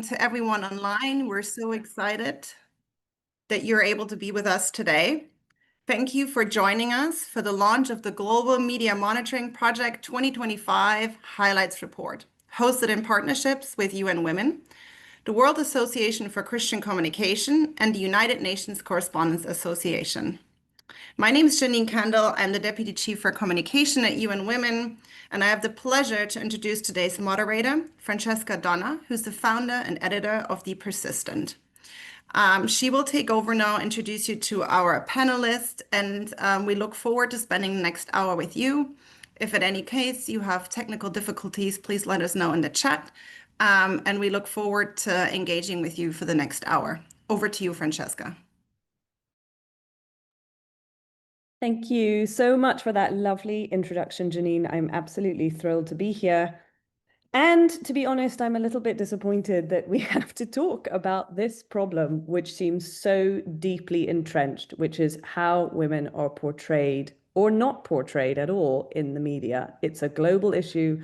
To everyone online. We're so excited that you're able to be with us today. Thank you for joining us for the launch of the Global Media Monitoring Project 2025 Highlights Report, hosted in partnerships with UN Women, the World Association for Christian Communication, and the United Nations Correspondents Association. My name is Janine Kendall. I'm the Deputy Chief for Communication at UN Women, and I have the pleasure to introduce today's moderator, Francesca Donna, who's the founder and editor of The Persistent. She will take over now, introduce you to our panelists, and we look forward to spending the next hour with you. If at any case you have technical difficulties, please let us know in the chat, and we look forward to engaging with you for the next hour. Over to you, Francesca. Thank you so much for that lovely introduction, Janine. I'm absolutely thrilled to be here. And to be honest, I'm a little bit disappointed that we have to talk about this problem, which seems so deeply entrenched, which is how women are portrayed or not portrayed at all in the media. It's a global issue.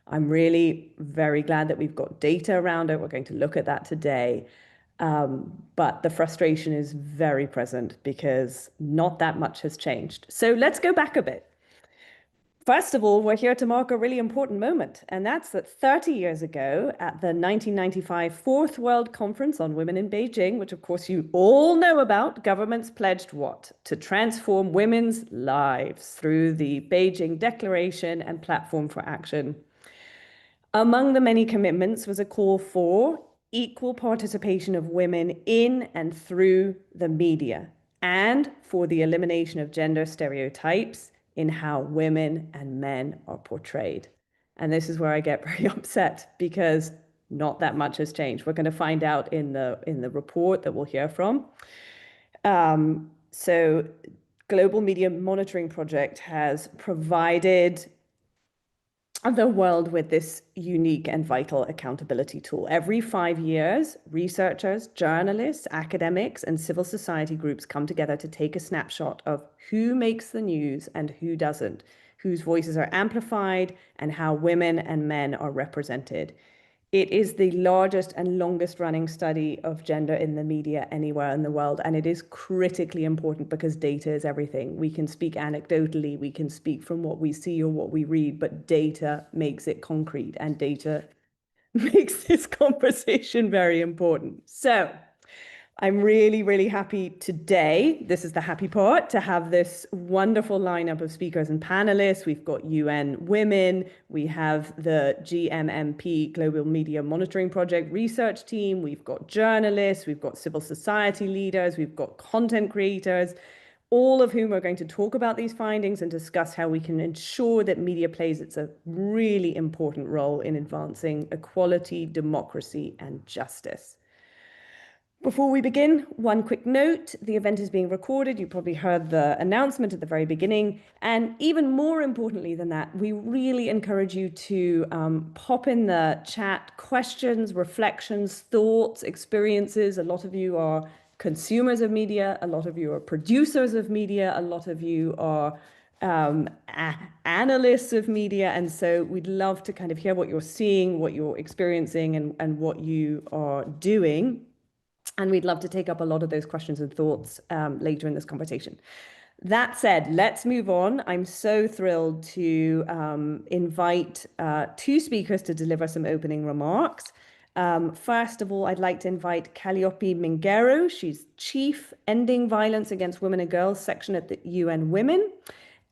I'm really very glad that we've got data around it. We're going to look at that today. But the frustration is very present because not that much has changed. So let's go back a bit. First of all, we're here to mark a really important moment, and that's that 30 years ago at the 1995 Fourth World Conference on Women in Beijing, which of course you all know about, governments pledged what? To transform women's lives through the Beijing Declaration and Platform for Action. Among the many commitments was a call for equal participation of women in and through the media, and for the elimination of gender stereotypes in how women and men are portrayed. And this is where I get very upset because not that much has changed. We're going to find out in the report that we'll hear from. So Global Media Monitoring Project has provided the world with this unique and vital accountability tool. Every 5 years, researchers, journalists, academics, and civil society groups come together to take a snapshot of who makes the news and who doesn't, whose voices are amplified, and how women and men are represented. It is the largest and longest running study of gender in the media anywhere in the world, and it is critically important because data is everything. We can speak anecdotally, we can speak from what we see or what we read, but data makes it concrete, and data makes this conversation very important. So I'm really, really happy today, this is the happy part, to have this wonderful lineup of speakers and panelists. We've got UN Women, we have the Gmmp Global Media Monitoring Project research team, we've got journalists, we've got civil society leaders, we've got content creators, all of whom are going to talk about these findings and discuss how we can ensure that media plays its a really important role in advancing equality, democracy, and justice. Before we begin, one quick note, the event is being recorded. You probably heard the announcement at the very beginning. And even more importantly than that, we really encourage you to pop in the chat questions, reflections, thoughts, experiences. A lot of you are consumers of media. A lot of you are producers of media. A lot of you are analysts of media. And so we'd love to kind of hear what you're seeing, what you're experiencing, and what you are doing. And we'd love to take up a lot of those questions and thoughts later in this conversation. That said, let's move on. I'm so thrilled to invite two speakers to deliver some opening remarks. First of all, I'd like to invite Calliope Minguero. She's Chief Ending Violence Against Women and Girls section at the UN Women.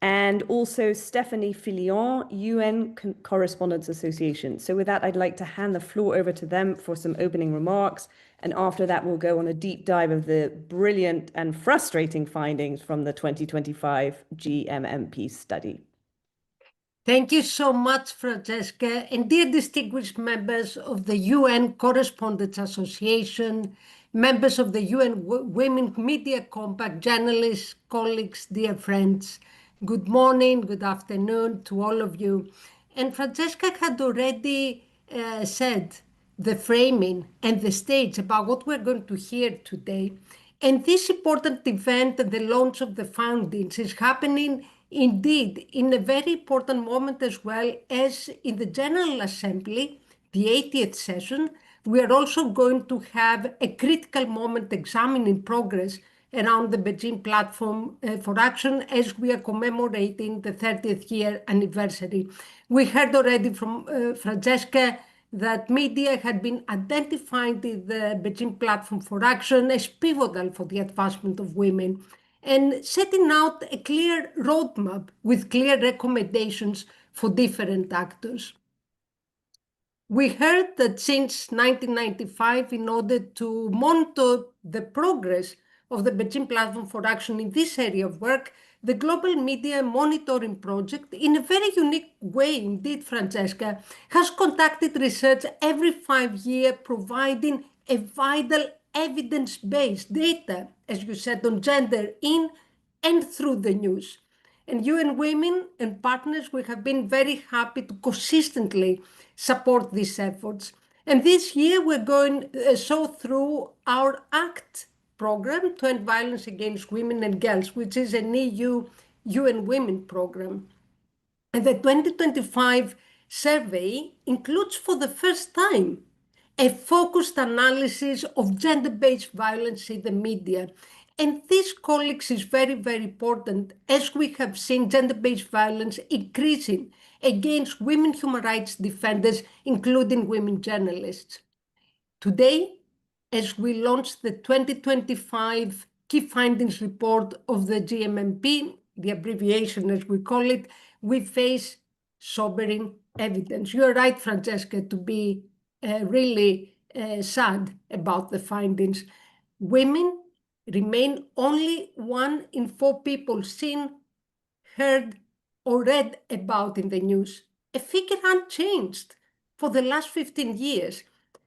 And also Stephanie Filion, UN Correspondents Association. So with that, I'd like to hand the floor over to them for some opening remarks. And after that, we'll go on a deep dive of the brilliant and frustrating findings from the 2025 Gmmp study. Thank you so much, Francesca, and dear distinguished members of the UN Correspondents Association, members of the UN Women Media Compact, journalists, colleagues, dear friends. Good morning, good afternoon to all of you. And Francesca had already said the framing and the stage about what we're going to hear today. And this important event and the launch of the findings is happening indeed in a very important moment as well as in the General Assembly, the 80th session, we are also going to have a critical moment examining progress around the Beijing Platform for Action as we are commemorating the 30th year anniversary. We heard already from Francesca that media had been identifying the Beijing Platform for Action as pivotal for the advancement of women and setting out a clear roadmap with clear recommendations for different actors. We heard that since 1995, in order to monitor the progress of the Beijing Platform for Action in this area of work, the Global Media Monitoring Project, in a very unique way indeed, Francesca, has conducted research every 5 years, providing a vital evidence-based data, as you said, on gender in and through the news. And UN Women and partners, we have been very happy to consistently support these efforts. And this year, we're going through our ACT program to end violence against women and girls, which is an EU UN Women program. And the 2025 survey includes for the first time a focused analysis of gender-based violence in the media. And this, colleagues, is very, very important as we have seen gender-based violence increasing against women human rights defenders, including women journalists. Today, as we launch the 2025 Key Findings Report of the Gmmp, the abbreviation as we call it, we face sobering evidence. You're right, Francesca, to be really sad about the findings. Women remain only 1 in 4 people seen, heard, or read about in the news, a figure unchanged for the last 15 years.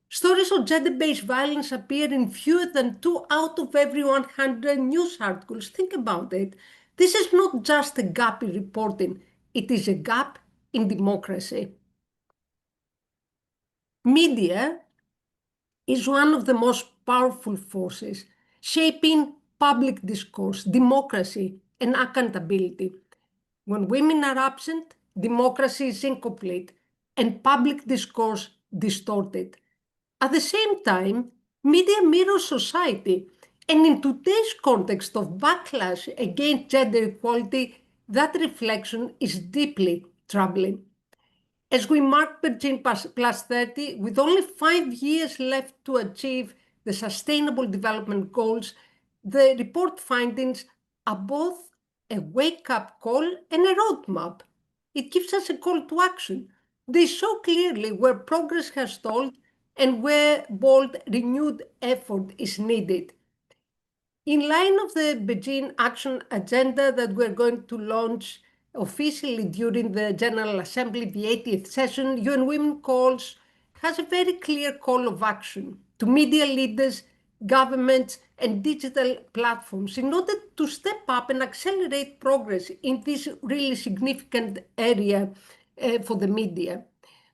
Stories of gender-based violence appear in fewer than 2 out of every 100 news articles. Think about it. This is not just a gap in reporting, it is a gap in democracy. Media is one of the most powerful forces shaping public discourse, democracy, and accountability. When women are absent, democracy is incomplete and public discourse distorted. At the same time, media mirrors society, and in today's context of backlash against gender equality, that reflection is deeply troubling. As we mark Beijing plus 30, with only 5 years left to achieve the Sustainable Development Goals, the report findings are both a wake-up call and a roadmap. It gives us a call to action. They show clearly where progress has stalled and where bold, renewed effort is needed. In line of the Beijing Action Agenda that we're going to launch officially during the General Assembly, the 80th session, UN Women has a very clear call of action to media leaders, governments, and digital platforms in order to step up and accelerate progress in this really significant area for the media.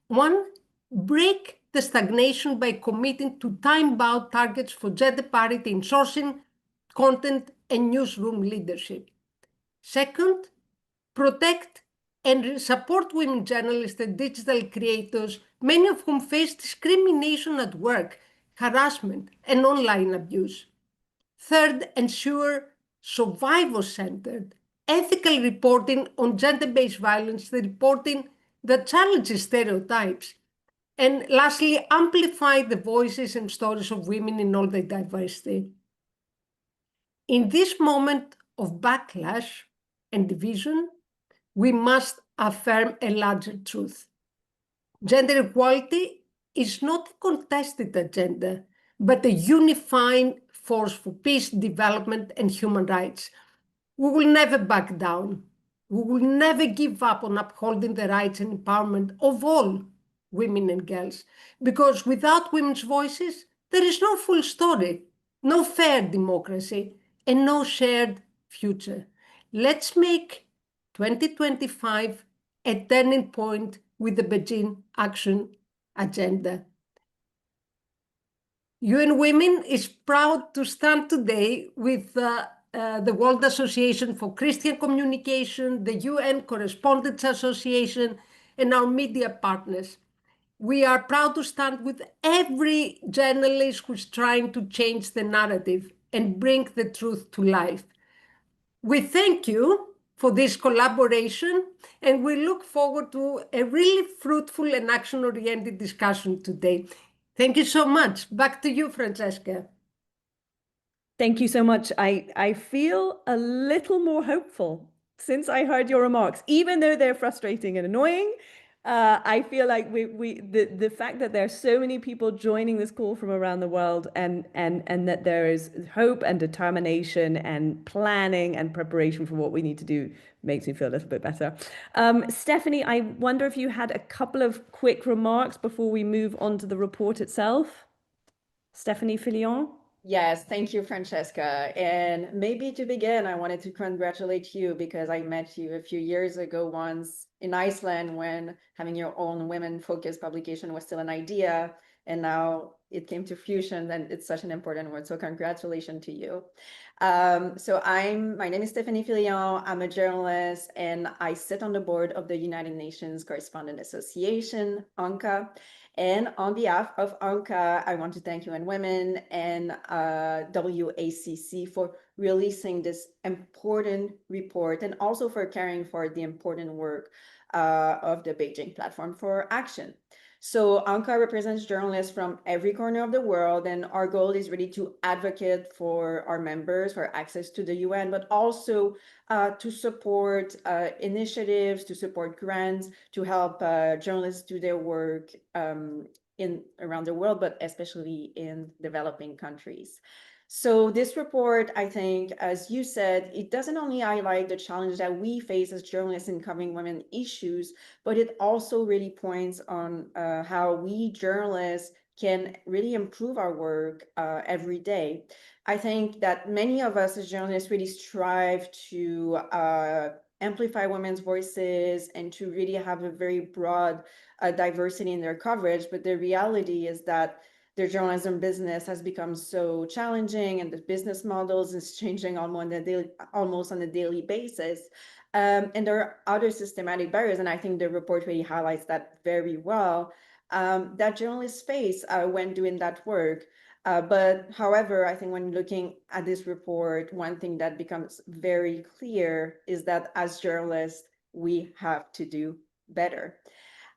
1, break the stagnation by committing to time-bound targets for gender parity in sourcing, content, and newsroom leadership. 2, protect and support women journalists and digital creators, many of whom face discrimination at work, harassment, and online abuse. 3, ensure survivor-centered, ethical reporting on gender-based violence, the reporting that challenges stereotypes. And lastly, amplify the voices and stories of women in all their diversity. In this moment of backlash and division, we must affirm a larger truth. Gender equality is not a contested agenda, but a unifying force for peace, development, and human rights. We will never back down. We will never give up on upholding the rights and empowerment of all women and girls, because without women's voices, there is no full story, no fair democracy, and no shared future. Let's make 2025 a turning point with the Beijing Action Agenda. UN Women is proud to stand today with the World Association for Christian Communication, the UN Correspondents Association, and our media partners. We are proud to stand with every journalist who's trying to change the narrative and bring the truth to life. We thank you for this collaboration, and we look forward to a really fruitful and action-oriented discussion today. Thank you so much. Back to you, Francesca. Thank you so much. I feel a little more hopeful since I heard your remarks, even though they're frustrating and annoying. I feel like the fact that there are so many people joining this call from around the world and that there is hope and determination and planning and preparation for what we need to do makes me feel a little bit better. Stephanie, I wonder if you had a couple of quick remarks before we move on to the report itself. Stephanie Filion? Yes, thank you, Francesca. And maybe to begin, I wanted to congratulate you because I met you a few years ago once in Iceland when having your own women-focused publication was still an idea. And now it came to fruition, and it's such an important word. So congratulations to you. My name is Stephanie Filion. I'm a journalist, and I sit on the board of the United Nations Correspondent Association, UNCA. And on behalf of UNCA, I want to thank UN Women and WACC for releasing this important report and also for carrying forward the important work of the Beijing Platform for Action. So UNCA represents journalists from every corner of the world, and our goal is really to advocate for our members for access to the UN, but also to support initiatives, to support grants, to help journalists do their work around the world, but especially in developing countries. So this report, I think, as you said, it doesn't only highlight the challenge that we face as journalists in covering women issues, but it also really points on how we journalists can really improve our work every day. I think that many of us as journalists really strive to amplify women's voices and to really have a very broad diversity in their coverage. But the reality is that their journalism business has become so challenging, and the business models is changing almost on a daily basis. And there are other systematic barriers, and I think the report really highlights that very well, that journalists face when doing that work. But however, I think when looking at this report, one thing that becomes very clear is that as journalists, we have to do better.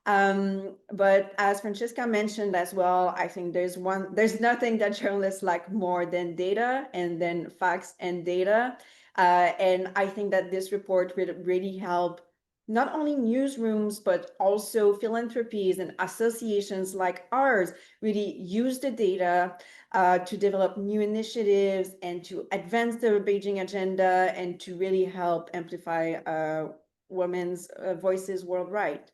But as Francesca mentioned as well, I think there's nothing that journalists like more than data and then facts and data. And I think that this report will really help not only newsrooms, but also philanthropies and associations like ours really use the data to develop new initiatives and to advance the Beijing agenda and to really help amplify women's voices worldwide.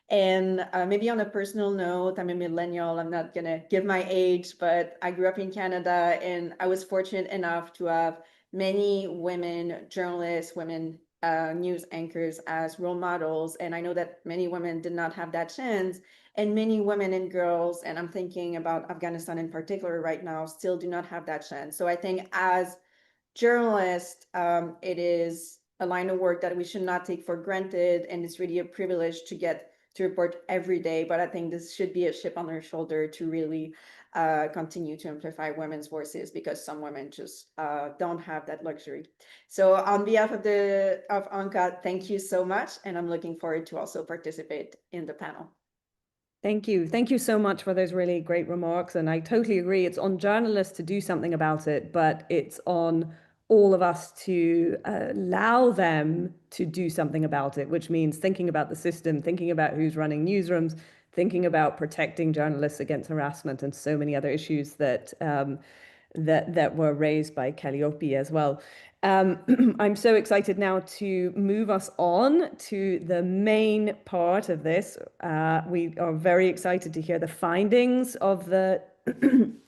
And maybe on a personal note, I'm a millennial. I'm not going to give my age, but I grew up in Canada, and I was fortunate enough to have many women journalists, women news anchors as role models. And I know that many women did not have that chance, and many women and girls, and I'm thinking about Afghanistan in particular right now, still do not have that chance. So I think as journalists, it is a line of work that we should not take for granted, and it's really a privilege to get to report every day. But I think this should be a chip on our shoulder to really continue to amplify women's voices, because some women just don't have that luxury. So on behalf of UNCA, thank you so much, and I'm looking forward to also participate in the panel. Thank you. Thank you so much for those really great remarks. And I totally agree. It's on journalists to do something about it, but it's on all of us to allow them to do something about it, which means thinking about the system, thinking about who's running newsrooms, thinking about protecting journalists against harassment and so many other issues that that were raised by Calliope as well. I'm so excited now to move us on to the main part of this. We are very excited to hear the findings of the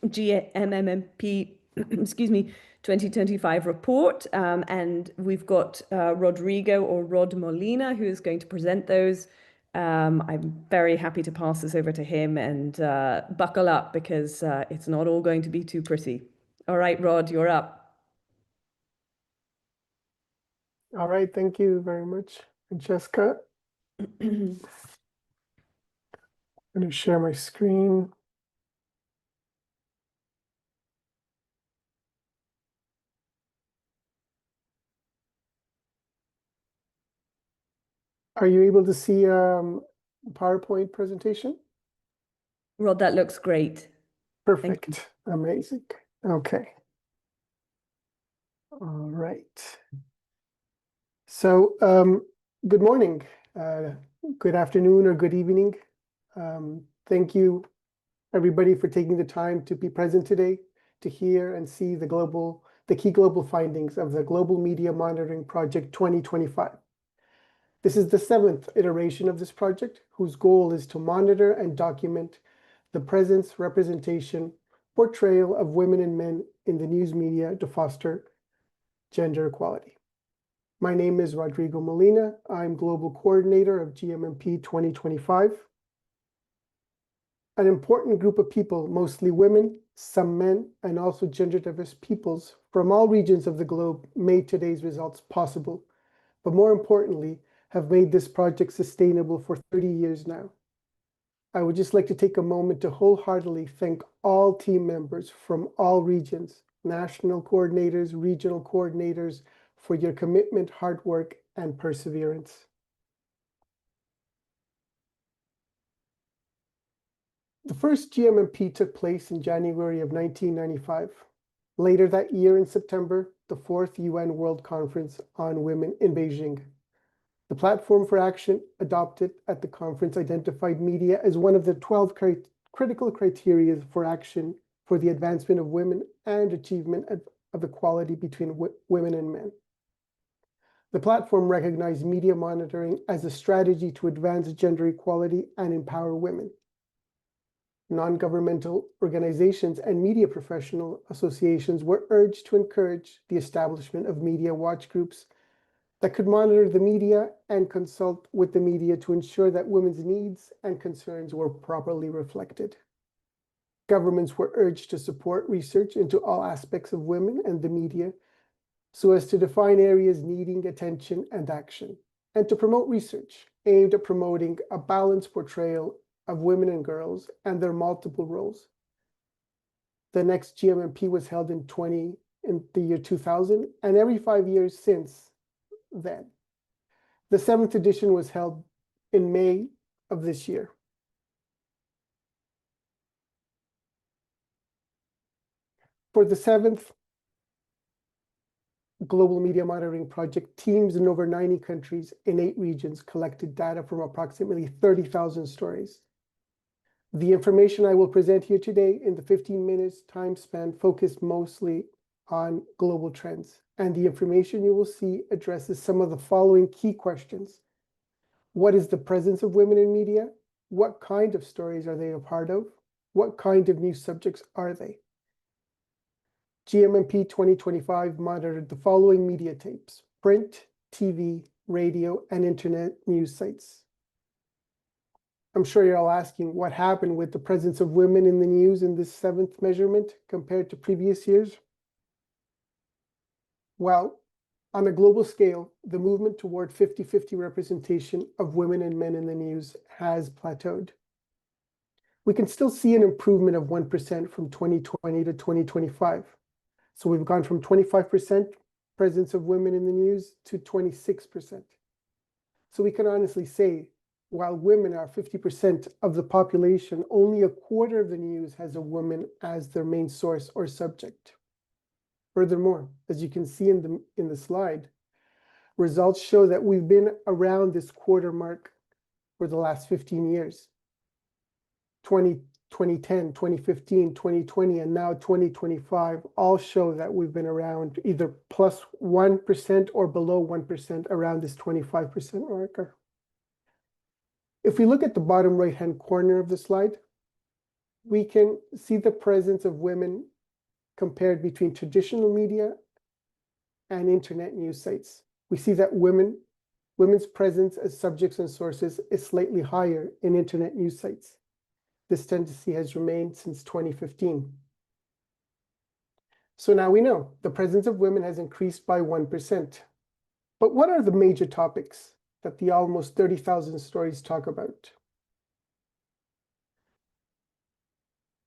Gmmp, excuse me, 2025 report. And we've got Rodrigo or Rod Molina, who is going to present those. I'm very happy to pass this over to him, and buckle up, because it's not all going to be too pretty. All right, Rod, you're up. All right, thank you very much, Francesca. I'm going to share my screen. Are you able to see PowerPoint presentation? Rod, that looks great. Perfect. Amazing. Okay. All right. So, good morning, good afternoon, or good evening. Thank you, everybody, for taking the time to be present today to hear and see the key global findings of the Global Media Monitoring Project 2025. This is the 7th iteration of this project, whose goal is to monitor and document the presence, representation, portrayal of women and men in the news media to foster gender equality. My name is Rodrigo Molina. I'm Global Coordinator of Gmmp 2025. An important group of people, mostly women, some men, and also gender diverse peoples from all regions of the globe made today's results possible, but more importantly, have made this project sustainable for 30 years now. I would just like to take a moment to wholeheartedly thank all team members from all regions, national coordinators, regional coordinators, for your commitment, hard work, and perseverance. The first GMMP took place in January of 1995. Later that year in September, the 4th UN World Conference on Women in Beijing. The platform for action adopted at the conference identified media as one of the 12 critical criteria for action for the advancement of women and achievement of equality between women and men. The platform recognized media monitoring as a strategy to advance gender equality and empower women. Non-governmental organizations and media professional associations were urged to encourage the establishment of media watch groups that could monitor the media and consult with the media to ensure that women's needs and concerns were properly reflected. Governments were urged to support research into all aspects of women and the media so as to define areas needing attention and action, and to promote research aimed at promoting a balanced portrayal of women and girls and their multiple roles. The next GMMP was held in the year 2000, and every 5 years since then. The 7th edition was held in May of this year. For the 7th Global Media Monitoring Project, teams in over 90 countries in 8 regions collected data from approximately 30,000 stories. The information I will present here today in the 15 minutes time span focused mostly on global trends, and the information you will see addresses some of the following key questions. What is the presence of women in media? What kind of stories are they a part of? What kind of news subjects are they? GMMP 2025 monitored the following media types: print, TV, radio, and internet news sites. I'm sure you're all asking what happened with the presence of women in the news in this 7th measurement compared to previous years. Well, on a global scale, the movement toward 50-50 representation of women and men in the news has plateaued. We can still see an improvement of 1% from 2020 to 2025. So we've gone from 25% presence of women in the news to 26%. So we can honestly say, while women are 50% of the population, only a quarter of the news has a woman as their main source or subject. Furthermore, as you can see in the slide, results show that we've been around this quarter mark for the last 15 years. 2010, 2015, 2020, and now 2025 all show that we've been around either plus 1% or below 1% around this 25% marker. If we look at the bottom right-hand corner of the slide, we can see the presence of women compared between traditional media and internet news sites. We see that women's presence as subjects and sources is slightly higher in internet news sites. This tendency has remained since 2015. So now we know the presence of women has increased by 1%. But what are the major topics that the almost 30,000 stories talk about?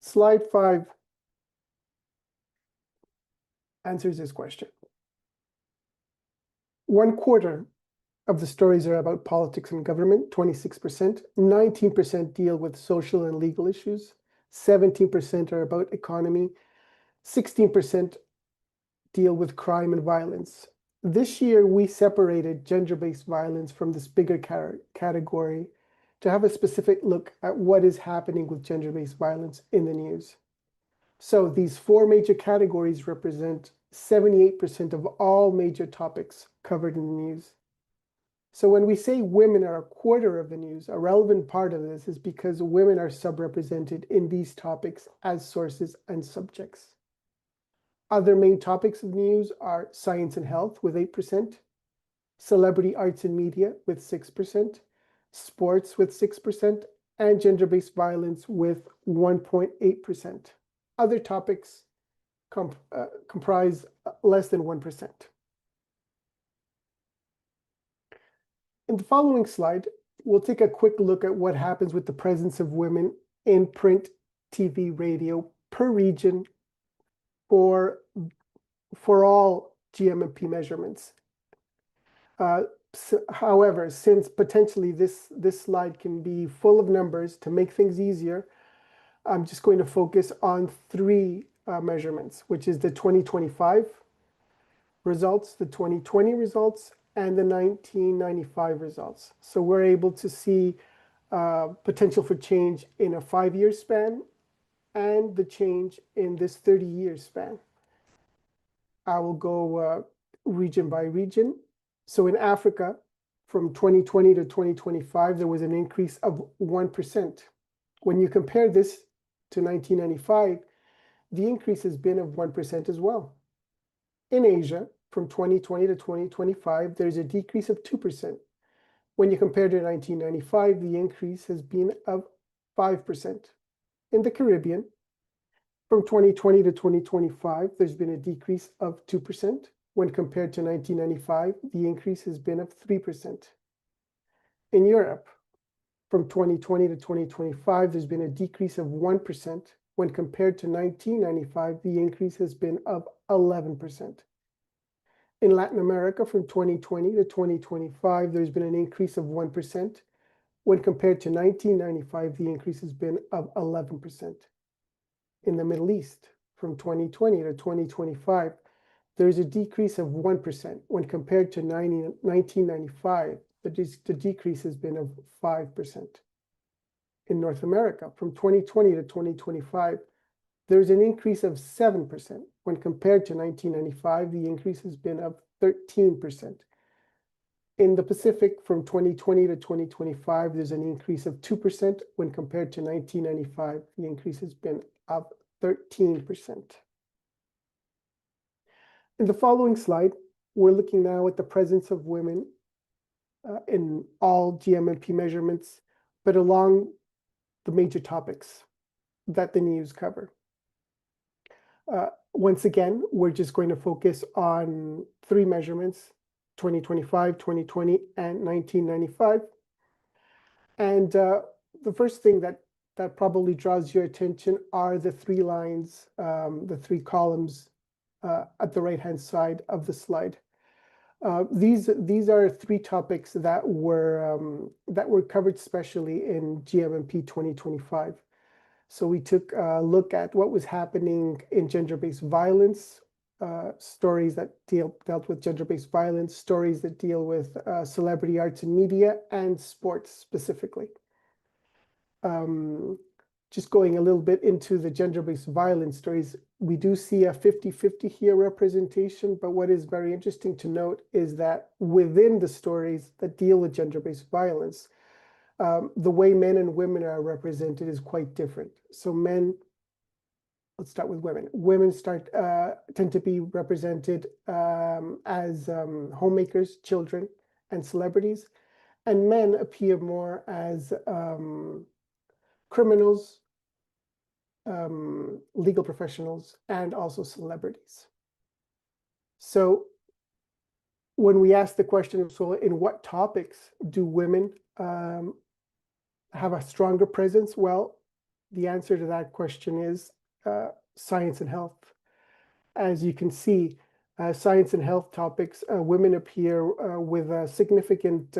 Slide 5 answers this question. 1/4 of the stories are about politics and government, 26%. 19% deal with social and legal issues. 17% are about economy. 16% deal with crime and violence. This year, we separated gender-based violence from this bigger category to have a specific look at what is happening with gender-based violence in the news. So these 4 major categories represent 78% of all major topics covered in the news. So when we say women are 1/4 of the news, a relevant part of this is because women are subrepresented in these topics as sources and subjects. Other main topics of news are science and health with 8%, celebrity arts and media with 6%, sports with 6%, and gender-based violence with 1.8%. Other topics comprise less than 1%. In the following slide, we'll take a quick look at what happens with the presence of women in print, TV, radio per region for all GMP measurements. However, since potentially this slide can be full of numbers, to make things easier, I'm just going to focus on 3 measurements, which is the 2025 results, the 2020 results, and the 1995 results. So we're able to see potential for change in a 5-year span and the change in this 30-year span. I will go region by region. So in Africa, from 2020 to 2025, there was an increase of 1%. When you compare this to 1995, the increase has been of 1% as well. In Asia, from 2020 to 2025, there's a decrease of 2%. When you compare to 1995, the increase has been of 5%. In the Caribbean, from 2020 to 2025, there's been a decrease of 2%. When compared to 1995, the increase has been of 3%. In Europe, from 2020 to 2025, there's been a decrease of 1%. When compared to 1995, the increase has been of 11%. In Latin America, from 2020 to 2025, there's been an increase of 1%. When compared to 1995, the increase has been of 11%. In the Middle East, from 2020 to 2025, there's a decrease of 1%. When compared to 1995, the decrease has been of 5%. In North America, from 2020 to 2025, there's an increase of 7%. When compared to 1995, the increase has been of 13%. In the Pacific, from 2020 to 2025, there's an increase of 2%. When compared to 1995, the increase has been of 13%. In the following slide, we're looking now at the presence of women in all GMP measurements, but along the major topics that the news cover. Once again, we're just going to focus on 3 measurements, 2025, 2020, and 1995. And the first thing that probably draws your attention are the 3 lines, the 3 columns at the right-hand side of the slide. These are 3 topics that were covered specially in GMP 2025. So we took a look at what was happening in gender-based violence, stories that dealt with gender-based violence, stories that deal with celebrity arts and media, and sports specifically. Just going a little bit into the gender-based violence stories, we do see a 50-50 here representation, but what is very interesting to note is that within the stories that deal with gender-based violence, the way men and women are represented is quite different. So let's start with women. Women tend to be represented as homemakers, children, and celebrities, and men appear more as criminals, legal professionals, and also celebrities. So when we ask the question, so in what topics do women have a stronger presence? Well, The answer to that question is science and health. As you can see, science and health topics, women appear with a significant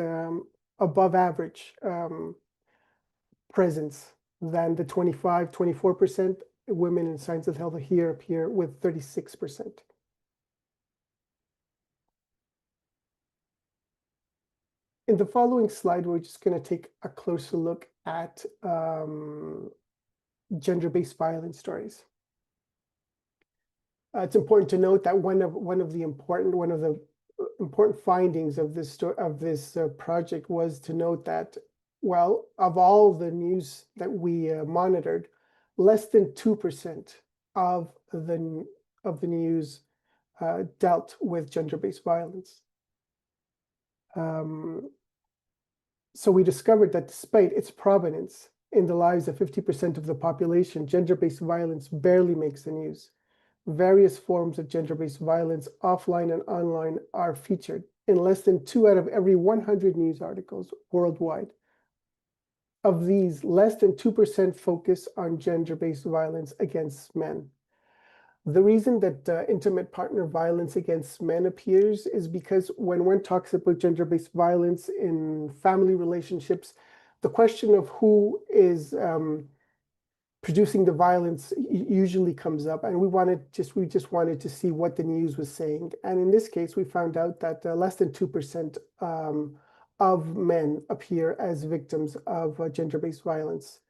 above average presence than the 24%. Women in science and health here appear with 36%. In the following slide, we're just going to take a closer look at gender-based violence stories. It's important to note that one of the important findings of this project was to note that, well, of all the news that we monitored, less than 2% of the news dealt with gender-based violence. So we discovered that despite its prominence in the lives of 50% of the population, gender-based violence barely makes the news. Various forms of gender-based violence, offline and online, are featured in less than 2 out of every 100 news articles worldwide. Of these, less than 2% focus on gender-based violence against men. The reason that intimate partner violence against men appears is because when one talks about gender-based violence in family relationships, the question of who is producing the violence usually comes up, and we just wanted to see what the news was saying. And in this case, we found out that less than 2% of men appear as victims of gender-based violence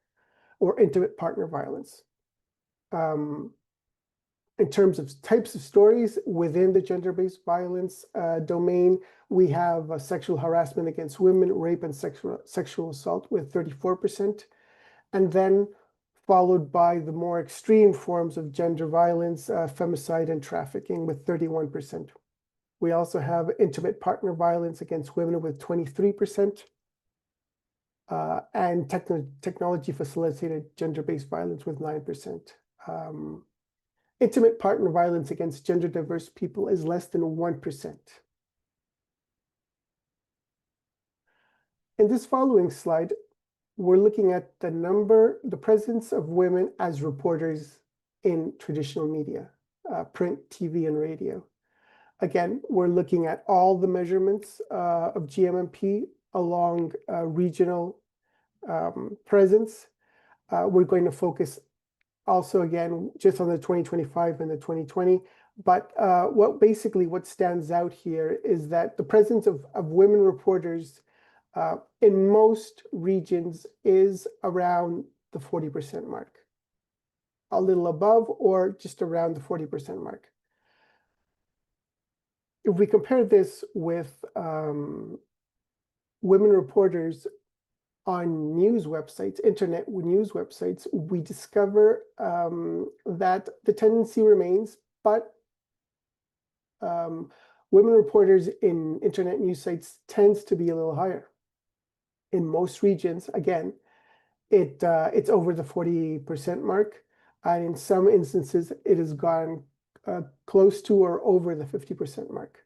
or intimate partner violence. In terms of types of stories within the gender-based violence domain, we have sexual harassment against women, rape and sexual assault with 34%, and then followed by the more extreme forms of gender violence, femicide and trafficking with 31%. We also have intimate partner violence against women with 23%, and technology-facilitated gender-based violence with 9%. Intimate partner violence against gender-diverse people is less than 1%. In this following slide, we're looking at the presence of women as reporters in traditional media, print, TV, and radio. Again, we're looking at all the measurements of Gmmp along regional presence. We're going to focus also, again, just on the 2025 and the 2020. But what stands out here is that the presence of women reporters in most regions is around the 40% mark, a little above or just around the 40% mark. If we compare this with women reporters on news websites, internet news websites, we discover that the tendency remains, but women reporters in internet news sites tends to be a little higher. In most regions, again, it's over the 40% mark, and in some instances, it has gone close to or over the 50% mark.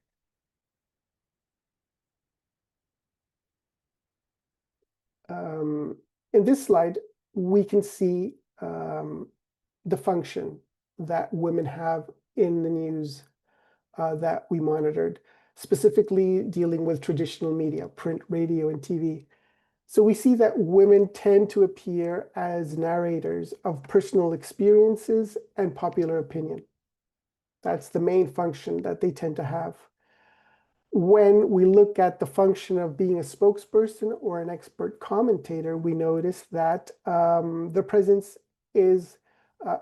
In this slide, we can see the function that women have in the news that we monitored, specifically dealing with traditional media, print, radio, and TV. So we see that women tend to appear as narrators of personal experiences and popular opinion. That's the main function that they tend to have. When we look at the function of being a spokesperson or an expert commentator, we notice that the presence is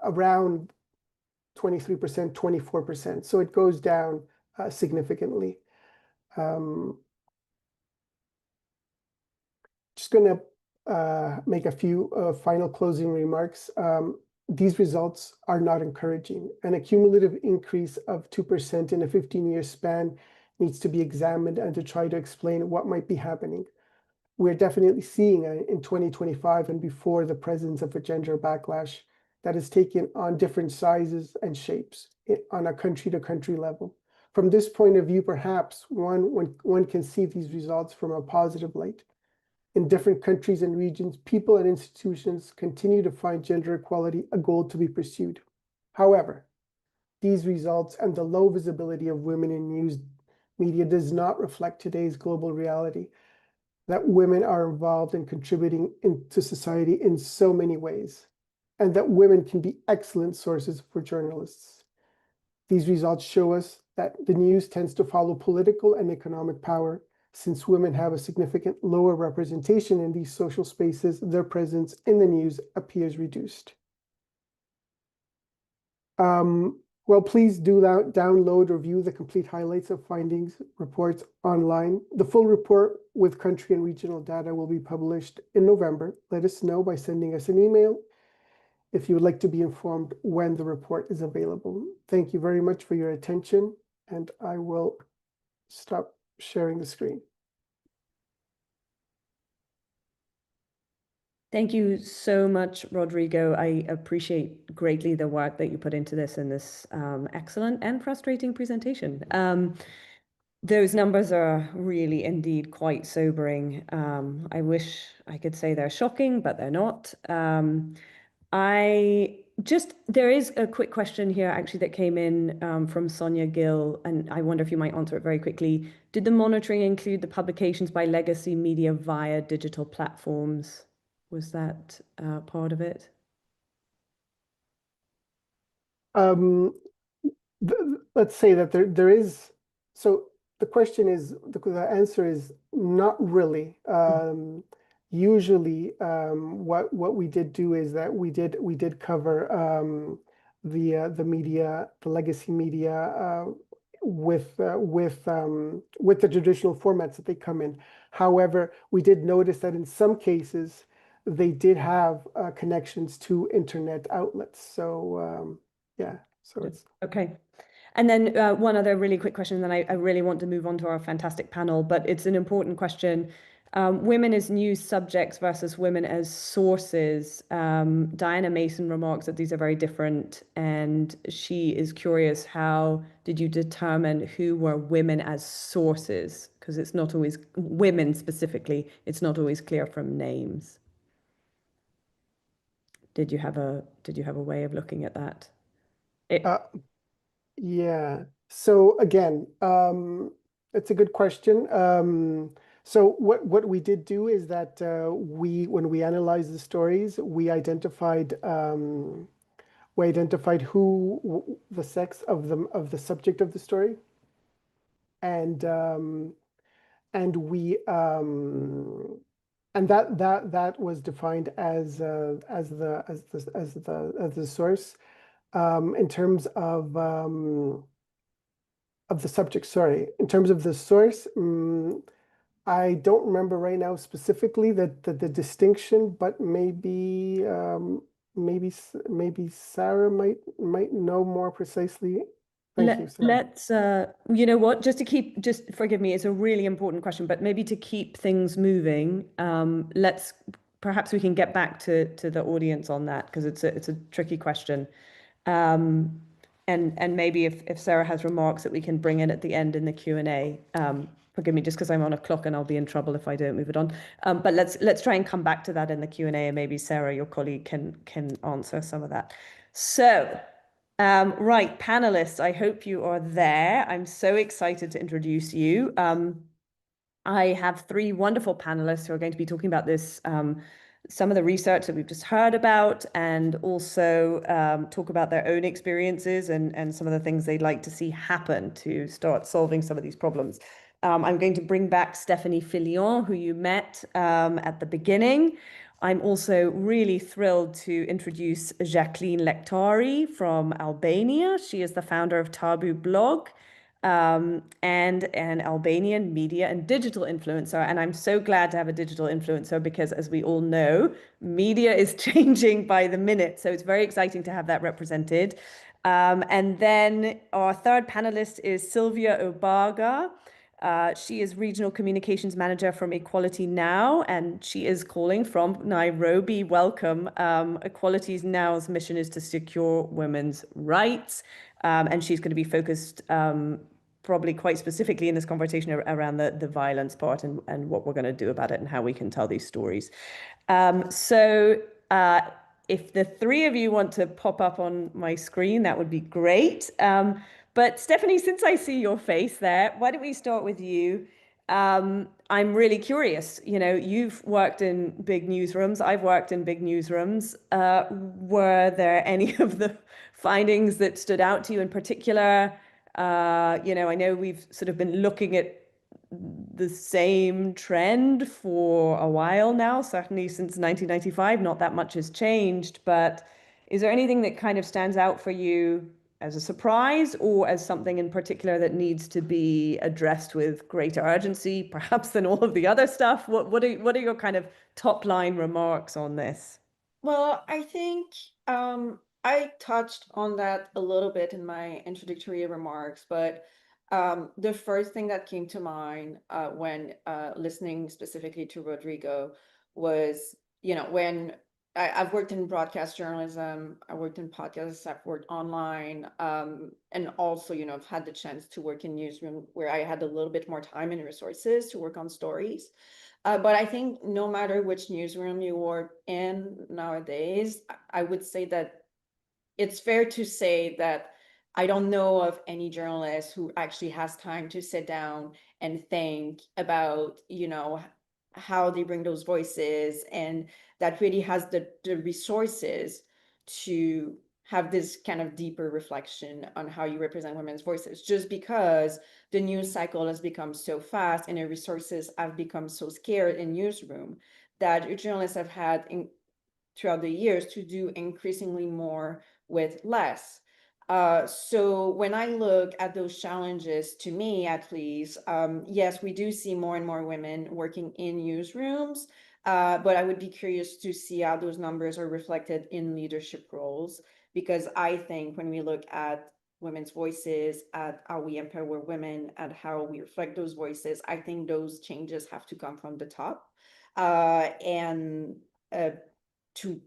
around 23%, 24%. So it goes down significantly. Just going to make a few final closing remarks. These results are not encouraging. An accumulative increase of 2% in a 15-year span needs to be examined and to try to explain what might be happening. We're definitely seeing in 2025 and before the presence of a gender backlash that is taken on different sizes and shapes on a country-to-country level. From this point of view, perhaps one can see these results from a positive light. In different countries and regions, people and institutions continue to find gender equality a goal to be pursued. However, these results and the low visibility of women in news media does not reflect today's global reality, that women are involved in contributing to society in so many ways, and that women can be excellent sources for journalists. These results show us that the news tends to follow political and economic power. Since women have a significant lower representation in these social spaces, their presence in the news appears reduced. Well, please do download or view the complete highlights of findings reports online. The full report with country and regional data will be published in November. Let us know by sending us an email if you would like to be informed when the report is available. Thank you very much for your attention, and I will stop sharing the screen. Thank you so much, Rodrigo. I appreciate greatly the work that you put into this in this excellent and frustrating presentation. Those numbers are really indeed quite sobering. I wish I could say they're shocking, but they're not. There is a quick question here actually that came in from Sonia Gill, and I wonder if you might answer it very quickly. Did the monitoring include the publications by legacy media via digital platforms? Was that part of it? Let's say that there is, so the question is, the answer is not really. Usually what we did do is that we did cover the media, the legacy media with the traditional formats that they come in. However, we did notice that in some cases they did have connections to internet outlets. So yeah, so it's okay. And then one other really quick question, then I really want to move on to our fantastic panel, but it's an important question. Women as news subjects versus women as sources. Diana Mason remarks that these are very different, and she is curious, how did you determine who were women as sources? Because it's not always, women specifically, it's not always clear from names. Did you have a way of looking at that? Yeah. So again, it's a good question. So what we did do is that when we analyzed the stories, we identified who the sex of the subject of the story, and we and that was defined as the source. In terms of the subject, sorry. In terms of the source, I don't remember right now specifically the distinction, but maybe Sarah might know more precisely. Thank you, Sarah. Let's, you know what, just forgive me, it's a really important question, but maybe to keep things moving, perhaps we can get back to the audience on that, because it's a tricky question. And maybe if Sarah has remarks that we can bring in at the end in the Q&A, forgive me, just because I'm on a clock and I'll be in trouble if I don't move it on. But let's try and come back to that in the Q&A, and maybe Sarah, your colleague, can answer some of that. So, right, panelists, I hope you are there. I'm so excited to introduce you. I have three wonderful panelists who are going to be talking about this, some of the research that we've just heard about, and also talk about their own experiences and some of the things they'd like to see happen to start solving some of these problems. I'm going to bring back Stephanie Fillion, who you met at the beginning. I'm also really thrilled to introduce Jacqueline Lectari from Albania. She is the founder of Tabu Blog, and an Albanian media and digital influencer. And I'm so glad to have a digital influencer, because as we all know, media is changing by the minute. So it's very exciting to have that represented. And then our third panelist is Sylvia Obaga. She is Regional Communications Manager from Equality Now, and she is calling from Nairobi. Welcome. Equality Now's mission is to secure women's rights, and she's going to be focused probably quite specifically in this conversation around the violence part and what we're going to do about it and how we can tell these stories. If the three of you want to pop up on my screen, that would be great. But Stephanie, since I see your face there, why don't we start with you? I'm really curious. You know, you've worked in big newsrooms. I've worked in big newsrooms. Were there any of the findings that stood out to you in particular? You know, I know we've sort of been looking at the same trend for a while now, certainly since 1995. Not that much has changed, but is there anything that kind of stands out for you as a surprise or as something in particular that needs to be addressed with greater urgency, perhaps than all of the other stuff? What are your kind of top line remarks on this? Well, I think I touched on that a little bit in my introductory remarks, but the first thing that came to mind when listening specifically to Rodrigo was, you know, when I've worked in broadcast journalism, I worked in podcasts, I've worked online, and also, you know, I've had the chance to work in newsroom where I had a little bit more time and resources to work on stories. But I think no matter which newsroom you work in nowadays, I would say that it's fair to say that I don't know of any journalist who actually has time to sit down and think about, you know, how they bring those voices, and that really has the resources to have this kind of deeper reflection on how you represent women's voices, just because the news cycle has become so fast and the resources have become so scarce in newsroom that journalists have had throughout the years to do increasingly more with less. So when I look at those challenges, to me at least, yes, we do see more and more women working in newsrooms, but I would be curious to see how those numbers are reflected in leadership roles, because I think when we look at women's voices, at how we empower women, at how we reflect those voices, I think those changes have to come from the top, and to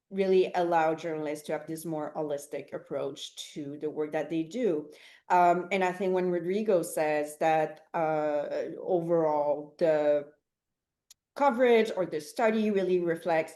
really allow journalists to have this more holistic approach to the work that they do. And I think when Rodrigo says that overall the coverage or the study really reflects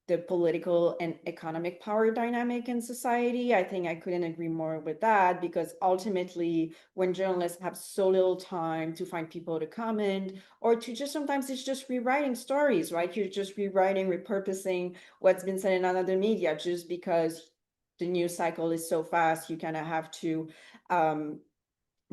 the political and economic power dynamic in society, I think I couldn't agree more with that, because ultimately when journalists have so little time to find people to comment, or to just, sometimes it's just rewriting stories, right? You're just rewriting, repurposing what's been said in another media, just because the news cycle is so fast, you kind of have to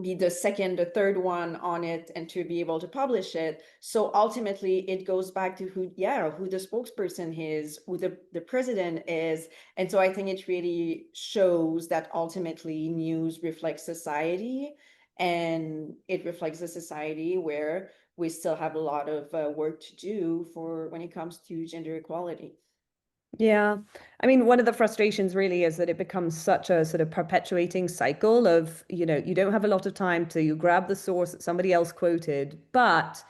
be the second, the third one on it, and to be able to publish it. So ultimately it goes back to who the spokesperson is, who the president is. And so I think it really shows that ultimately news reflects society, and it reflects a society where we still have a lot of work to do for when it comes to gender equality. Yeah. I mean, one of the frustrations really is that it becomes such a sort of perpetuating cycle of, you know, you don't have a lot of time to, you grab the source that somebody else quoted, but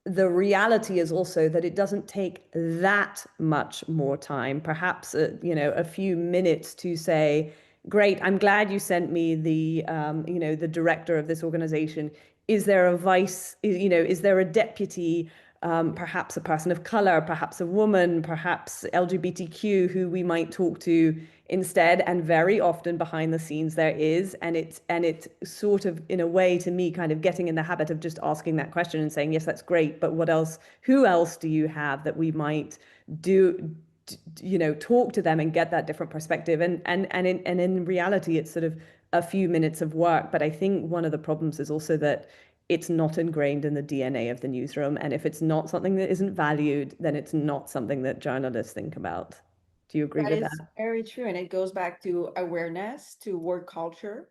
the reality is also that it doesn't take that much more time, perhaps, you know, a few minutes to say, great, I'm glad you sent me the, you know, the director of this organization. Is there a vice, you know, is there a deputy, perhaps a person of color, perhaps a woman, perhaps LGBTQ, who we might talk to instead? And very often behind the scenes there is, and it's sort of, in a way, to me, kind of getting in the habit of just asking that question and saying, yes, that's great, but what else, who else do you have that we might do, you know, talk to them and get that different perspective? And in reality, it's sort of a few minutes of work. But I think one of the problems is also that it's not ingrained in the DNA of the newsroom. And if it's not something that isn't valued, then it's not something that journalists think about. Do you agree with that? That is very true. And it goes back to awareness, to work culture.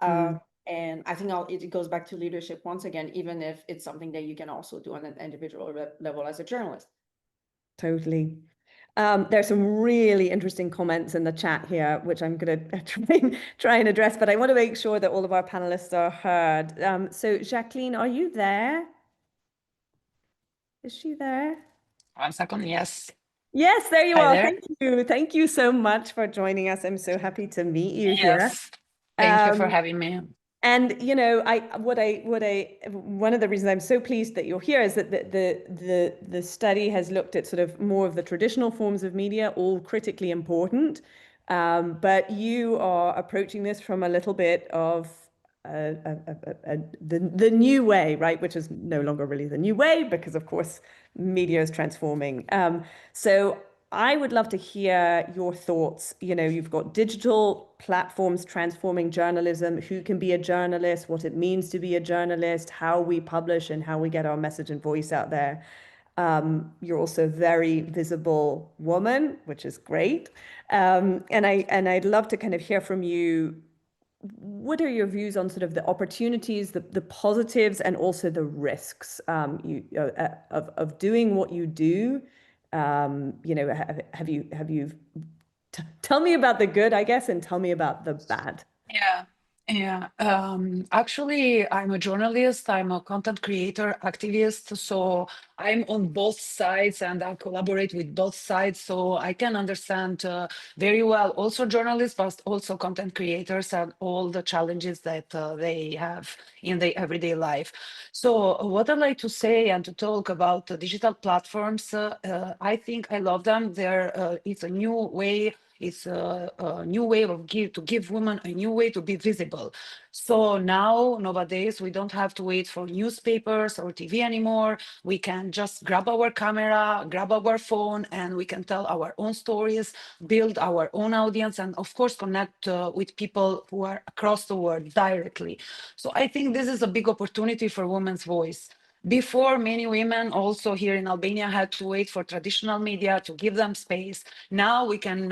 And I think it goes back to leadership once again, even if it's something that you can also do on an individual level as a journalist. Totally. There's some really interesting comments in the chat here, which I'm going to try and address, but I want to make sure that all of our panelists are heard. So Jacqueline, are you there? Is she there? 1 second, yes. Yes, there you Hi are. there. Thank you. Thank you so much for joining us. I'm so happy to meet you here. Yes. Thank you for having me. And one of the reasons I'm so pleased that you're here is that the study has looked at sort of more of the traditional forms of media, all critically important, but you are approaching this from a little bit of the new way, right? Which is no longer really the new way because, of course, media is transforming. So I would love to hear your thoughts. You've got digital platforms transforming journalism, who can be a journalist, what it means to be a journalist, how we publish and how we get our message and voice out there. You're also a very visible woman, which is great. And I'd love to kind of hear from you. What are your views on sort of the opportunities, the positives, and also the risks of doing what you do? Have you tell me about the good, I guess, and tell me about the bad. Yeah. Actually, I'm a journalist, I'm a content creator, activist, so I'm on both sides and I collaborate with both sides, so I can understand very well also journalists, but also content creators and all the challenges that they have in their everyday life. So what I'd like to say and to talk about digital platforms, I think I love them. It's a new way. It's a new way to give women a new way to be visible. So nowadays, we don't have to wait for newspapers or TV anymore. We can just grab our camera, grab our phone, and we can tell our own stories, build our own audience, and of course, connect with people who are across the world directly. So I think this is a big opportunity for women's voice. Before, many women also here in Albania had to wait for traditional media to give them space. Now we can,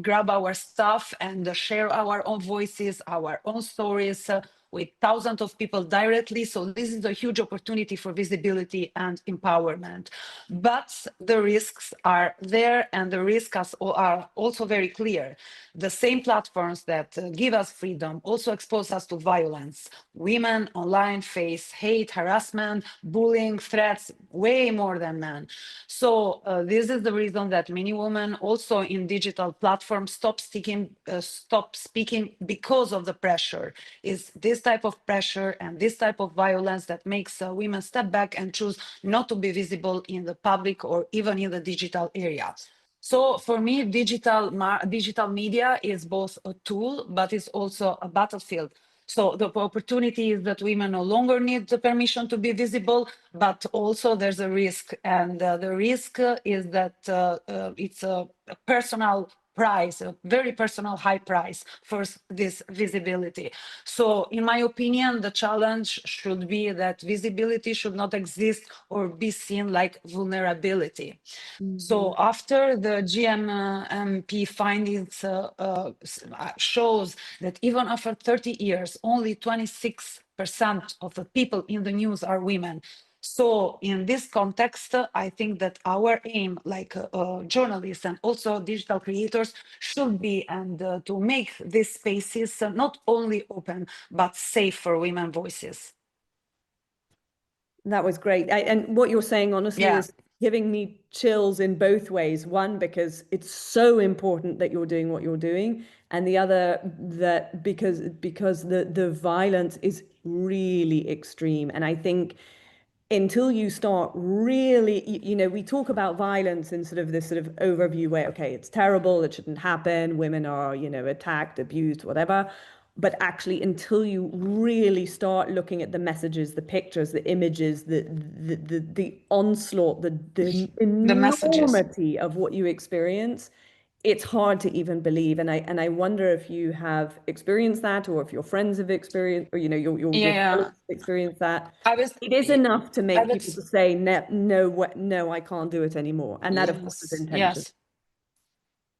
grab our stuff and share our own voices, our own stories with thousands of people directly. So this is a huge opportunity for visibility and empowerment. But the risks are there, and the risks are also very clear. The same platforms that give us freedom also expose us to violence. Women online face hate, harassment, bullying, threats, way more than men. So this is the reason that many women also in digital platforms stop speaking because of the pressure. Is this type of pressure and this type of violence that makes women step back and choose not to be visible in the public or even in the digital area. So for me, digital media is both a tool, but it's also a battlefield. So the opportunity is that women no longer need the permission to be visible, but also there's a risk. And the risk is that it's a personal price, a very personal high price for this visibility. So in my opinion, the challenge should be that visibility should not exist or be seen like vulnerability. Mm-hmm. So after the Gmmp findings shows that even after 30 years, only 26% of the people in the news are women. So in this context, I think that our aim, like journalists and also digital creators, should be to make these spaces not only open, but safe for women voices. That was great. And what you're saying, honestly, is giving me chills in both ways. One, because it's so important that you're doing what you're doing. And the other, that because the violence is really extreme. And I think until you start really, we talk about violence in sort of this sort of overview way, okay, it's terrible, it shouldn't happen, women are, attacked, abused, whatever. But actually, until you really start looking at the messages, the pictures, the images, the onslaught, the enormity of what you experience, it's hard to even believe. And I wonder if you have experienced that, or if your friends have experienced, or your colleagues experienced that. It is enough to make people to say no, I can't do it anymore. And that, of course, is intention.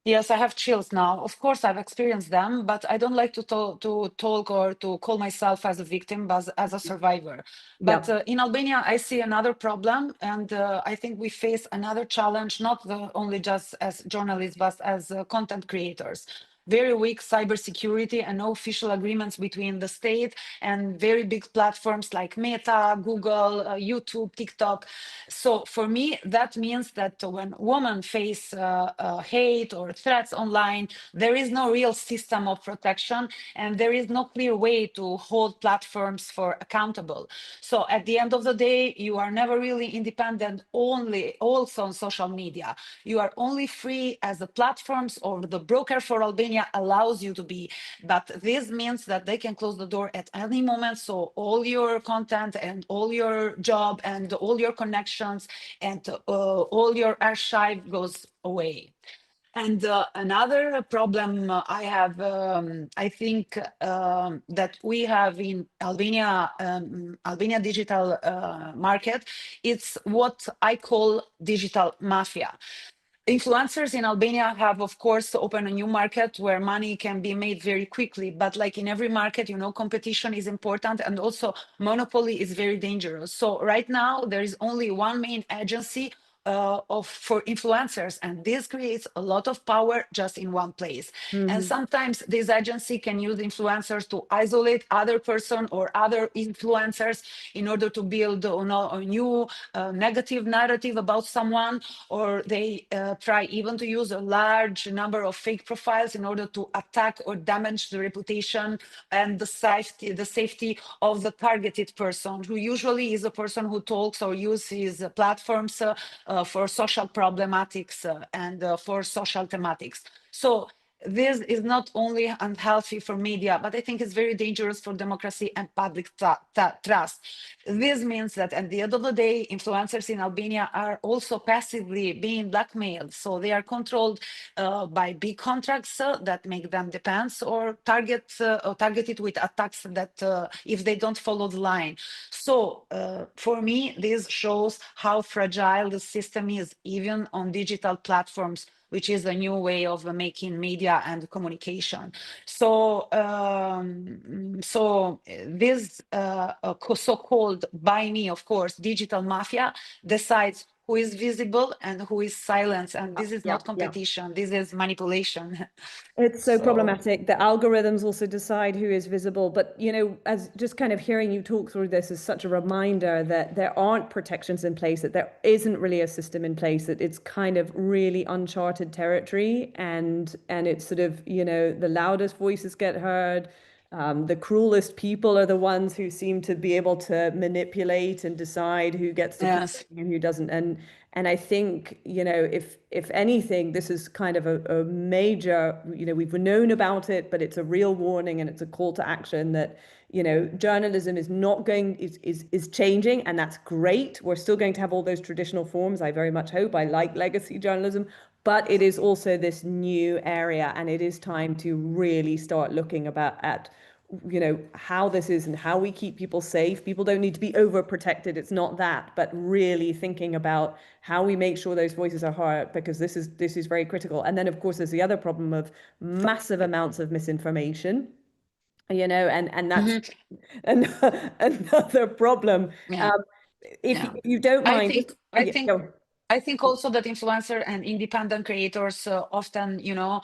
Yes, I have chills now. Of course, I've experienced them, but I don't like to talk or to call myself as a victim, but as a survivor. But in Albania, I see another problem, and I think we face another challenge, not only just as journalists, but as content creators. very weak cybersecurity and no official agreements between the state and very big platforms like Meta, Google, YouTube, TikTok. So for me, that means that when women face hate or threats online, there is no real system of protection, and there is no clear way to hold platforms for accountable. So at the end of the day, you are never really independent also on social media. You are only free as the platforms or the broker for Albania allows you to be. But this means that they can close the door at any moment. So all your content and all your job and all your connections and all your archive goes away. And another problem I have, I think that we have in Albania, Albania digital market, it's what I call digital mafia. Influencers in Albania have, of course, opened a new market where money can be made very quickly. But like in every market, you know, competition is important, and also monopoly is very dangerous. So right now, there is only one main agency for influencers, and this creates a lot of power just in one place. And sometimes this agency can use influencers to isolate other person or other influencers in order to build a new negative narrative about someone, or they try even to use a large number of fake profiles in order to attack or damage the reputation and the safety of the targeted person, who usually is a person who talks or uses platforms for social problematics and for social thematics. So this is not only unhealthy for media, but I think it's very dangerous for democracy and public trust. This means that at the end of the day, influencers in Albania are also passively being blackmailed. So they are controlled by big contracts that make them depends or targeted with attacks that if they don't follow the line. So for me, this shows how fragile the system is, even on digital platforms, which is a new way of making media and communication. So, this so-called, by me, of course, digital mafia decides who is visible and who is silenced. And this is not competition, this is manipulation. It's so problematic. The algorithms also decide who is visible. But, you know, as just kind of hearing you talk through this is such a reminder that there aren't protections in place, that there isn't really a system in place, that it's kind of really uncharted territory. And it's sort of, you know, the loudest voices get heard. The cruelest people are the ones who seem to be able to manipulate and decide who gets to keep and who doesn't. And I think, you know, if anything, this is kind of a major, you know, we've known about it, but it's a real warning and it's a call to action that, you know, journalism is not going, is changing, and that's great. We're still going to have all those traditional forms. I very much hope. I like legacy journalism, but it is also this new area, and it is time to really start looking at you know, how this is and how we keep people safe. People don't need to be overprotected. It's not that, but really thinking about how we make sure those voices are heard, because this is very critical. And then, of course, there's the other problem of massive amounts of misinformation, you know, and that's another problem. If you don't mind, I think also that influencer and independent creators often, you know,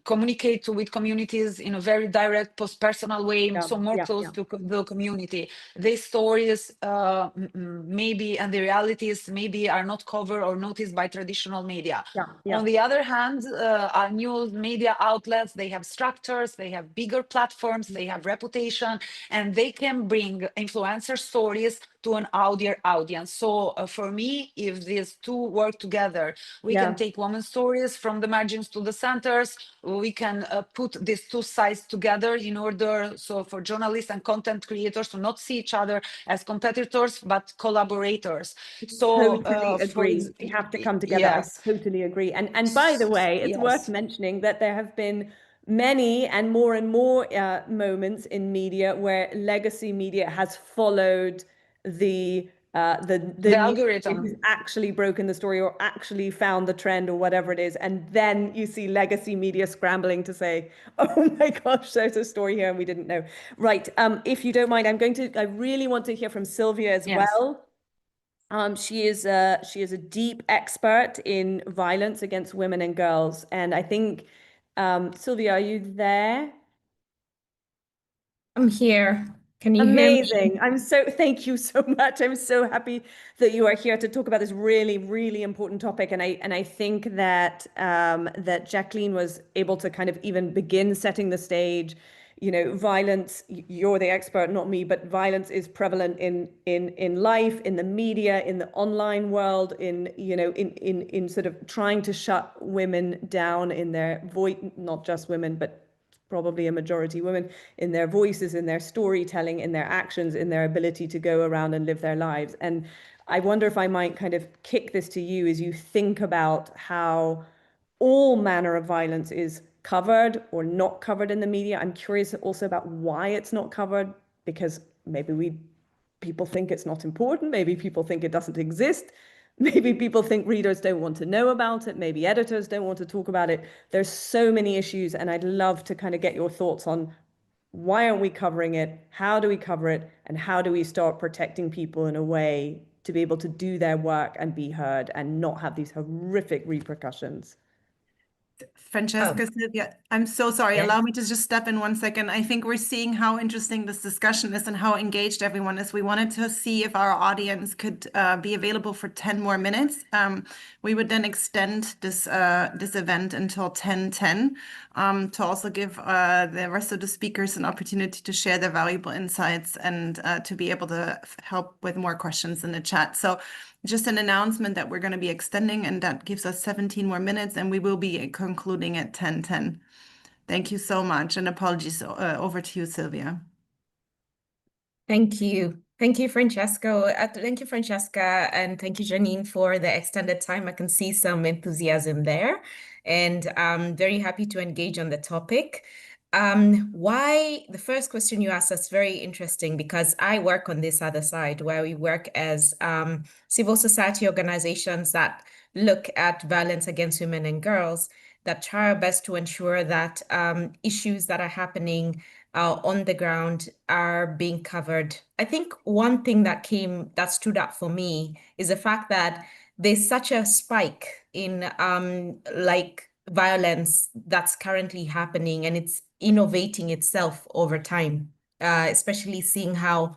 communicate with communities in a very direct, personal way, so more close to the community. These stories maybe, and the realities maybe, are not covered or noticed by traditional media. On the other hand, our news media outlets, they have structures, they have bigger platforms, they have reputation, and they can bring influencer stories to an audience. So for me, if these two work together, we can take women's stories from the margins to the centers. We can put these two sides together in order so for journalists and content creators to not see each other as competitors, but collaborators. So totally agree. We have to come together. Yes. I totally agree. And by the way, it's worth mentioning that there have been many and more moments in media where legacy media has followed the algorithm, who's actually broken the story or actually found the trend or whatever it is, and then you see legacy media scrambling to say, oh my gosh, there's a story here and we didn't know. Right. If you don't mind, I really want to hear from Sylvia as well. She is a deep expert in violence against women and girls, and I think Sylvia, are you there? I'm here. Can you hear me? Amazing. Thank you so much. I'm so happy that you are here to talk about this really, really important topic. And I think that that Jacqueline was able to kind of even begin setting the stage. You know, violence, you're the expert, not me, but violence is prevalent in life, in the media, in the online world, in sort of trying to shut women down in their voice, not just women, but probably a majority women, in their voices, in their storytelling, in their actions, in their ability to go around and live their lives. And I wonder if I might kind of kick this to you as you think about how all manner of violence is covered or not covered in the media. I'm curious also about why it's not covered, because maybe people think it's not important, maybe people think it doesn't exist. Maybe people think readers don't want to know about it. Maybe editors don't want to talk about it. There's so many issues, and I'd love to kind of get your thoughts on why aren't we covering it? How do we cover it? And how do we start protecting people in a way to be able to do their work and be heard and not have these horrific repercussions? Francesca, Sylvia, I'm so sorry. Yes. Allow me to just step in one second. I think we're seeing how interesting this discussion is and how engaged everyone is. We wanted to see if our audience could be available for 10 more minutes. We would then extend this event until 10:10 to also give the rest of the speakers an opportunity to share their valuable insights and to be able to help with more questions in the chat. So just an announcement that we're going to be extending, and that gives us 17 more minutes, and we will be concluding at 10:10. Thank you so much, and apologies. Over to you, Sylvia. Thank you. Thank you, Francesco. Thank you, Francesca, and thank you, Janine, for the extended time. I can see some enthusiasm there, and I'm very happy to engage on the topic. Why the first question you asked is very interesting, because I work on this other side where we work as civil society organizations that look at violence against women and girls, that try our best to ensure that issues that are happening on the ground are being covered. I think one thing that stood out for me is the fact that there's such a spike in violence that's currently happening, and it's innovating itself over time, especially seeing how,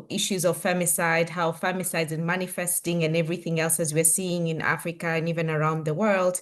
issues of femicide, how femicide is manifesting and everything else as we're seeing in Africa and even around the world.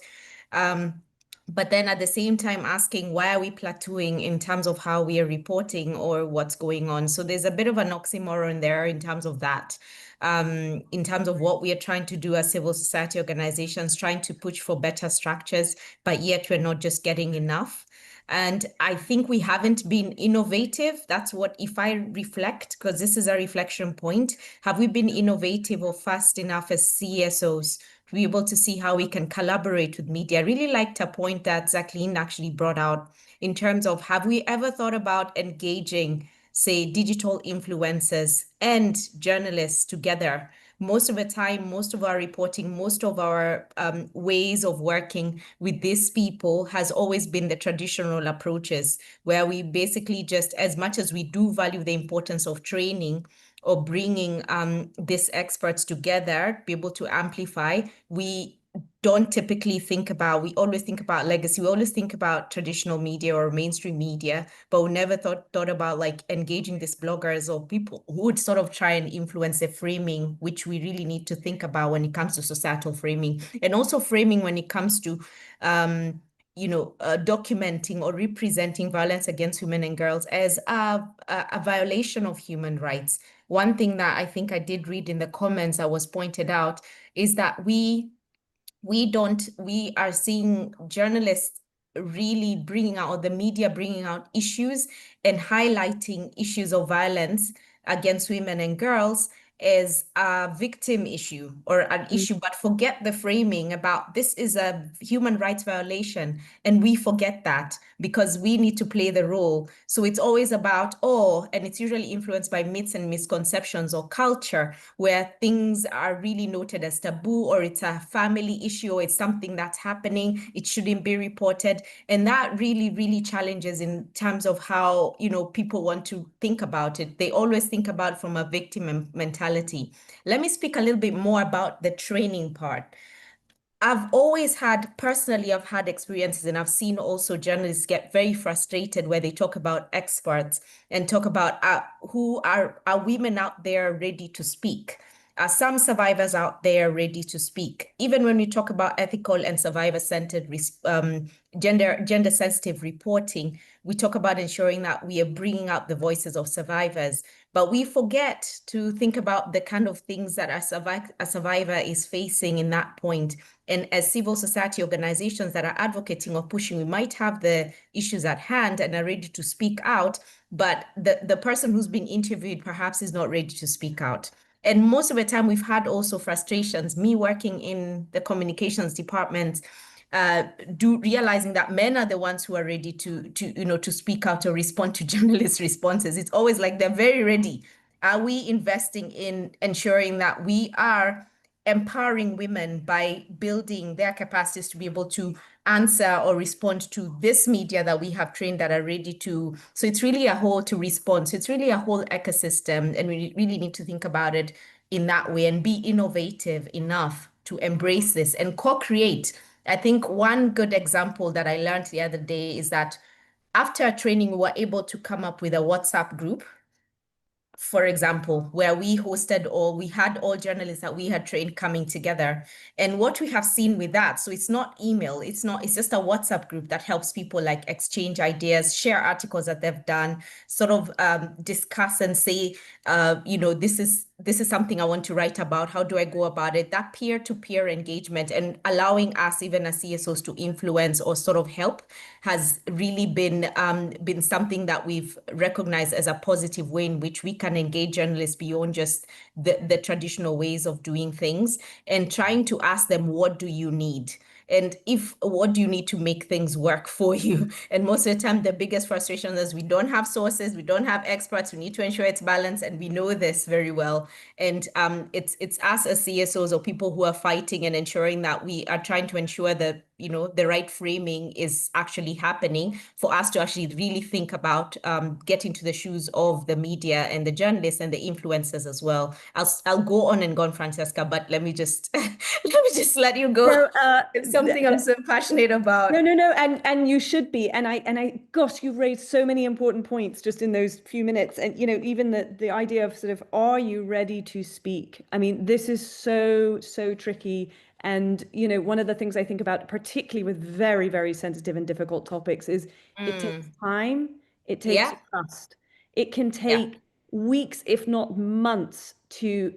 But then at the same time asking, why are we plateauing in terms of how we are reporting or what's going on? So there's a bit of an oxymoron there in terms of that. In terms of what we are trying to do as civil society organizations, trying to push for better structures, but yet we're not just getting enough. And I think we haven't been innovative. That's what, if I reflect, because this is a reflection point, have we been innovative or fast enough as CSOs to be able to see how we can collaborate with media? I really liked a point that Jacqueline actually brought out in terms of, have we ever thought about engaging, say, digital influencers and journalists together? Most of the time, most of our reporting, most of our ways of working with these people has always been the traditional approaches, where we basically just, as much as we do value the importance of training or bringing these experts together, be able to amplify, we don't typically think about, we always think about legacy, we always think about traditional media or mainstream media, but we never thought about like engaging these bloggers or people who would sort of try and influence the framing, which we really need to think about when it comes to societal framing, and also framing when it comes to documenting or representing violence against women and girls as a violation of human rights. One thing that I think I did read in the comments that was pointed out is that we are seeing journalists really bringing out, or the media bringing out issues and highlighting issues of violence against women and girls as a victim issue or an issue, but forget the framing about this is a human rights violation. And we forget that because we need to play the role. So it's always about, and it's usually influenced by myths and misconceptions or culture, where things are really noted as taboo, or it's a family issue, or it's something that's happening, it shouldn't be reported. And that really, really challenges in terms of how, people want to think about it. They always think about it from a victim mentality. Let me speak a little bit more about the training part. I've always had, personally, I've had experiences, and I've seen also journalists get very frustrated where they talk about experts and talk about who are women out there ready to speak? Are some survivors out there ready to speak? Even when we talk about ethical and survivor-centered gender-sensitive reporting, we talk about ensuring that we are bringing out the voices of survivors, but we forget to think about the kind of things that a survivor is facing in that point. And as civil society organizations that are advocating or pushing, we might have the issues at hand and are ready to speak out, but the person who's been interviewed perhaps is not ready to speak out. And most of the time we've had also frustrations, me working in the communications department, realizing that men are the ones who are ready to speak out or respond to journalists' responses. It's always like they're very ready. Are we investing in ensuring that we are empowering women by building their capacities to be able to answer or respond to this media that we have trained that are ready to? So it's really a whole to respond. So it's really a whole ecosystem, and we really need to think about it in that way and be innovative enough to embrace this and co-create. I think one good example that I learned the other day is that after training, we were able to come up with a WhatsApp group, for example, where we had all journalists that we had trained coming together. And what we have seen with that, so it's not email, it's just a WhatsApp group that helps people like exchange ideas, share articles that they've done, sort of discuss and say, this is something I want to write about. How do I go about it? That peer-to-peer engagement and allowing us, even as CSOs, to influence or sort of help has really been something that we've recognized as a positive way in which we can engage journalists beyond just the traditional ways of doing things, and trying to ask them, what do you need? And what do you need to make things work for you? And most of the time, the biggest frustration is we don't have sources, we don't have experts, we need to ensure it's balanced, and we know this very well. And it's us as CSOs or people who are fighting and ensuring that we are trying to ensure that, the right framing is actually happening for us to actually really think about getting to the shoes of the media and the journalists and the influencers as well. I'll go on and go on, Francesca, but let me just let you go. So, it's something I'm so passionate about. No, and you should be. And I, gosh, you've raised so many important points just in those few minutes. And even the idea of sort of, are you ready to speak? I mean, this is so tricky. And one of the things I think about, particularly with very, very sensitive and difficult topics, is it takes time, it takes trust. It can take weeks, if not months, to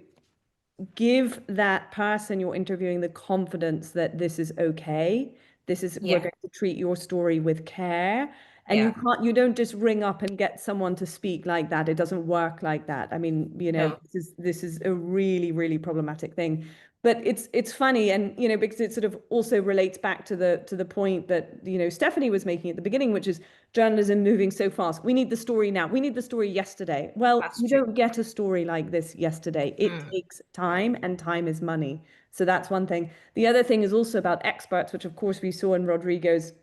give that person you're interviewing the confidence that this is okay. We're going to treat your story with care. And you don't just ring up and get someone to speak like that. It doesn't work like that. I mean, this is a really, really problematic thing. But it's funny, and because it sort of also relates back to the point that Stephanie was making at the beginning, which is journalism moving so fast. We need the story now. We need the story yesterday. Well, you don't get a story like this yesterday. It takes time, and time is money. So that's one thing. The other thing is also about experts, which of course we saw in Rodrigo's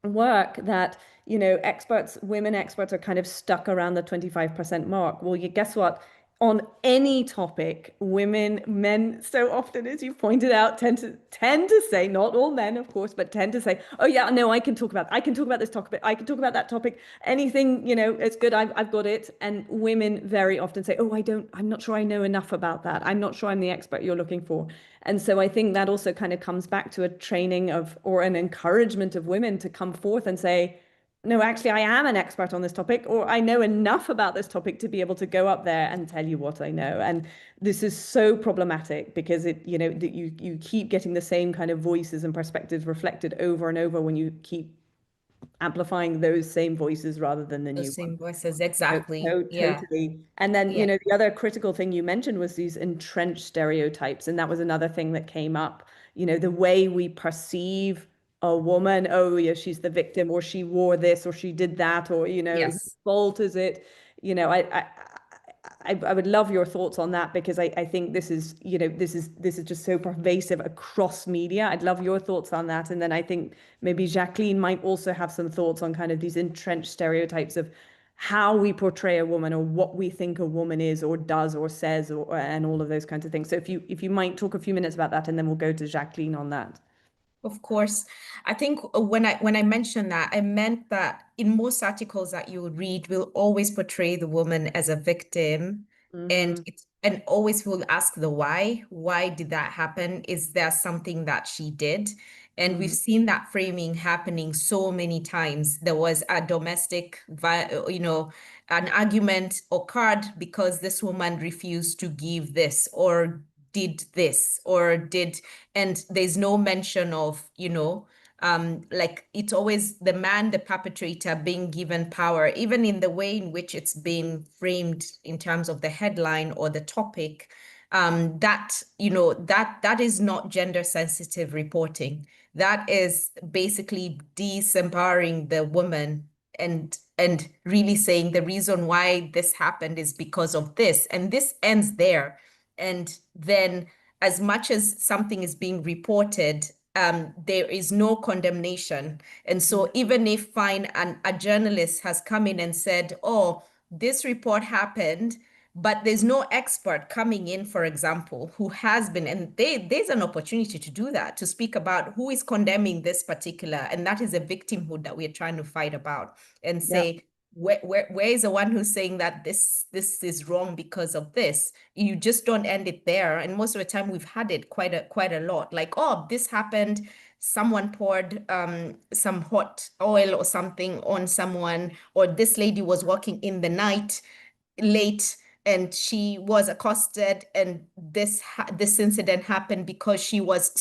work, that women experts are kind of stuck around the 25% mark. Well, guess what? On any topic, men so often, as you pointed out, tend to say, not all men, of course, but tend to say, oh yeah, no, I can talk about this topic, I can talk about that topic, anything, it's good, I've got it. And women very often say, oh, I'm not sure I know enough about that. I'm not sure I'm the expert you're looking for. And so I think that also kind of comes back to a training or an encouragement of women to come forth and say, no, actually, I am an expert on this topic, or I know enough about this topic to be able to go up there and tell you what I know. And this is so problematic because you keep getting the same kind of voices and perspectives reflected over and over when you keep amplifying those same voices rather than the new same voices. Exactly. Totally. And then the other critical thing you mentioned was these entrenched stereotypes, and that was another thing that came up. The way we perceive a woman, oh yeah, she's the victim, or she wore this, or she did that, or whose fault is it? I would love your thoughts on that, because I think this is just so pervasive across media. I'd love your thoughts on that. And then I think maybe Jacqueline might also have some thoughts on kind of these entrenched stereotypes of how we portray a woman or what we think a woman is or does or says and all of those kinds of things. So if you might talk a few minutes about that, and then we'll go to Jacqueline on that. Of course. I think when I mentioned that, I meant that in most articles that you read, we'll always portray the woman as a victim, and always will ask the why. Why did that happen? Is there something that she did? And we've seen that framing happening so many times. There was a domestic, an argument occurred because this woman refused to give this or did this or did, and there's no mention of, like it's always the man, the perpetrator, being given power, even in the way in which it's been framed in terms of the headline or the topic. That is not gender sensitive reporting. That is basically disempowering the woman and really saying the reason why this happened is because of this, and this ends there. And then as much as something is being reported, there is no condemnation. And so even if a journalist has come in and said, oh, this report happened, but there's no expert coming in, for example, who has been, and there's an opportunity to do that, to speak about who is condemning this particular, and that is a victimhood that we're trying to fight about, and say, where is the one who's saying that this is wrong because of this? You just don't end it there. And most of the time we've had it quite a lot, like, oh, this happened, someone poured some hot oil or something on someone, or this lady was walking in the night late and she was accosted, and this incident happened because she was,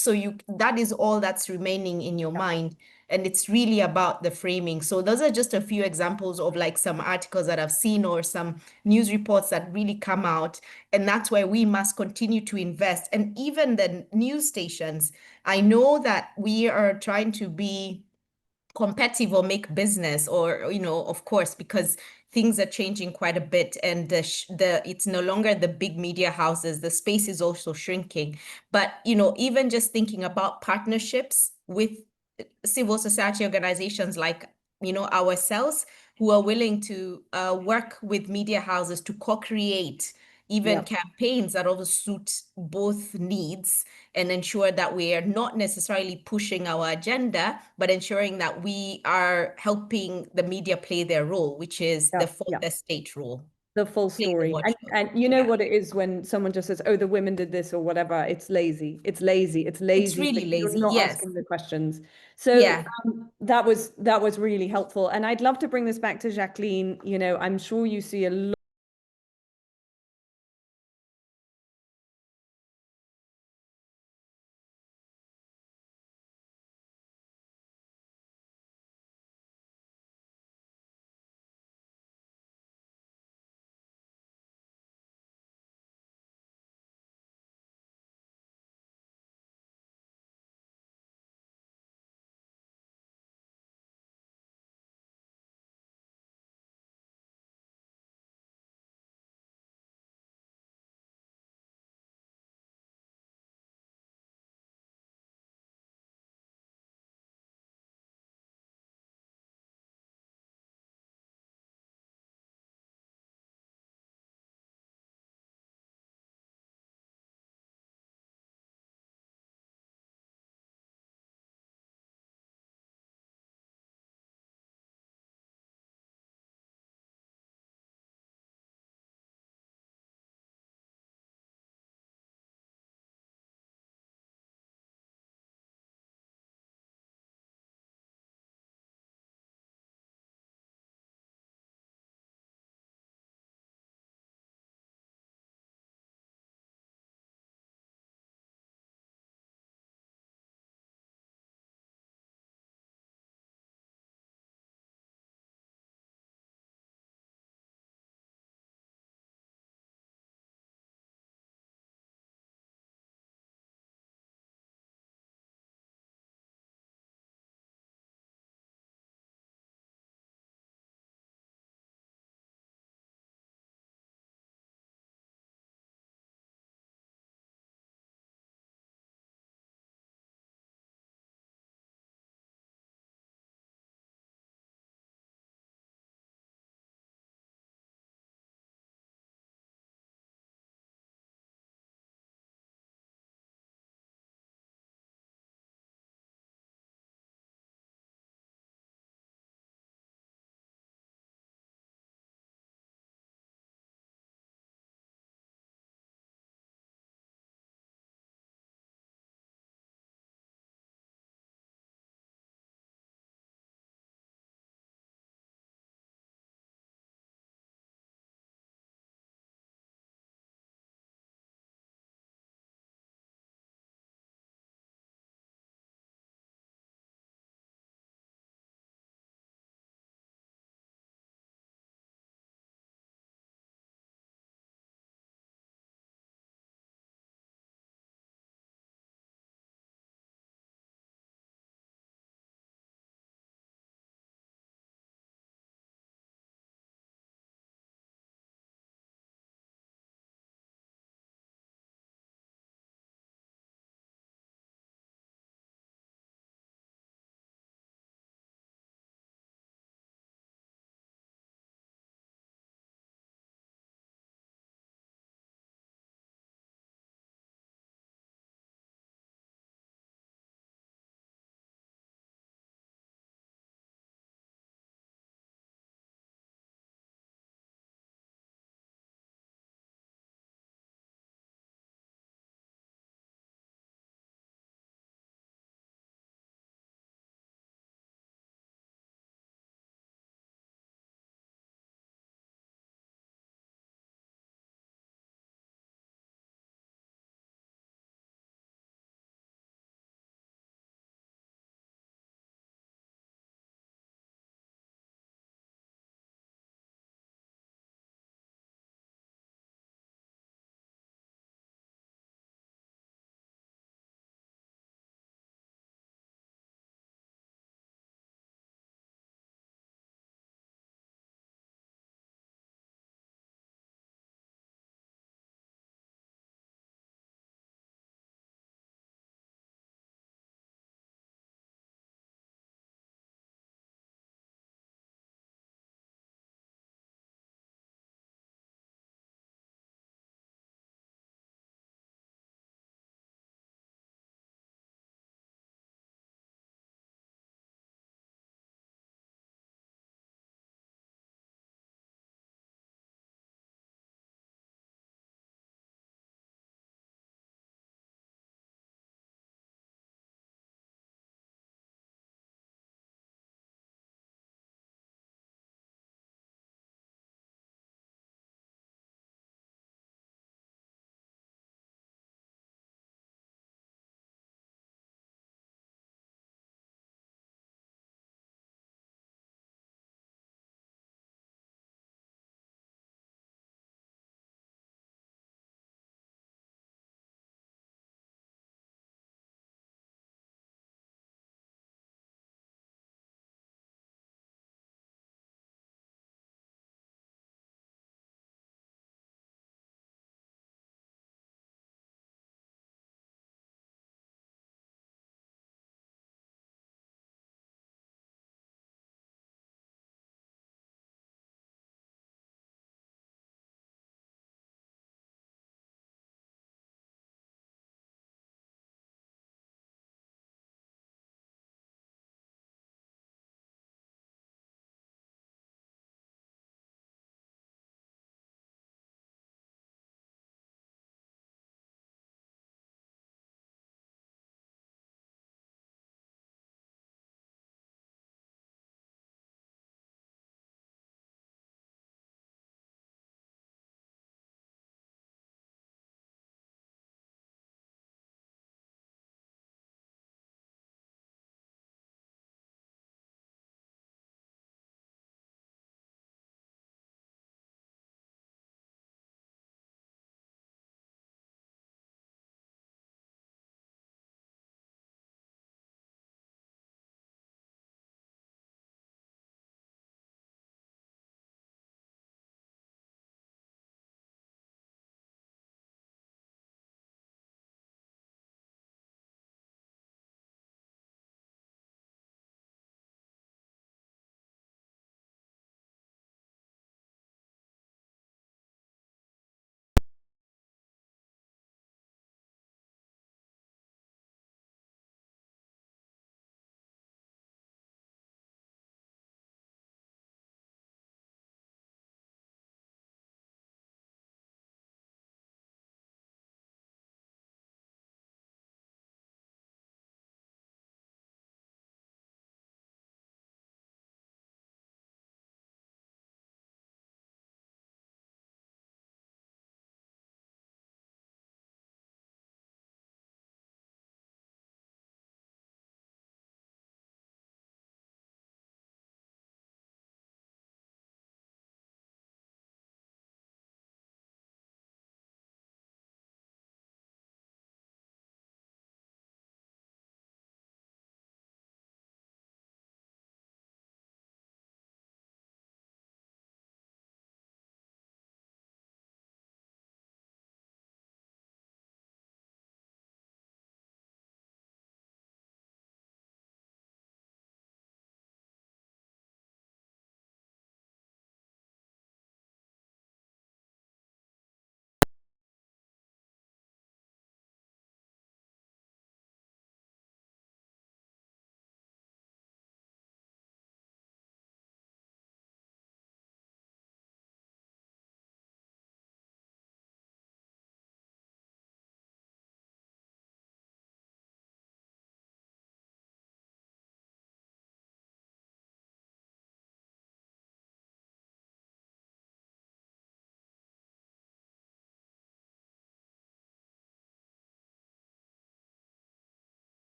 that is all that's remaining in your mind. And it's really about the framing. So those are just a few examples of like some articles that I've seen or some news reports that really come out. And that's where we must continue to invest. And even the news stations, I know that we are trying to be competitive or make business, or, of course, because things are changing quite a bit, and it's no longer the big media houses, the space is also shrinking. But, even just thinking about partnerships with civil society organizations like, ourselves, who are willing to work with media houses to co-create even campaigns that also suit both needs, and ensure that we are not necessarily pushing our agenda, but ensuring that we are helping the media play their role, which is the full estate role. The full story. And you know what it is when someone just says, oh, the women did this or whatever, it's lazy. It's lazy. It's lazy. It's really lazy. You're not asking the questions. So that was really helpful. And I'd love to bring this back to Jacqueline. I'm sure you see a lot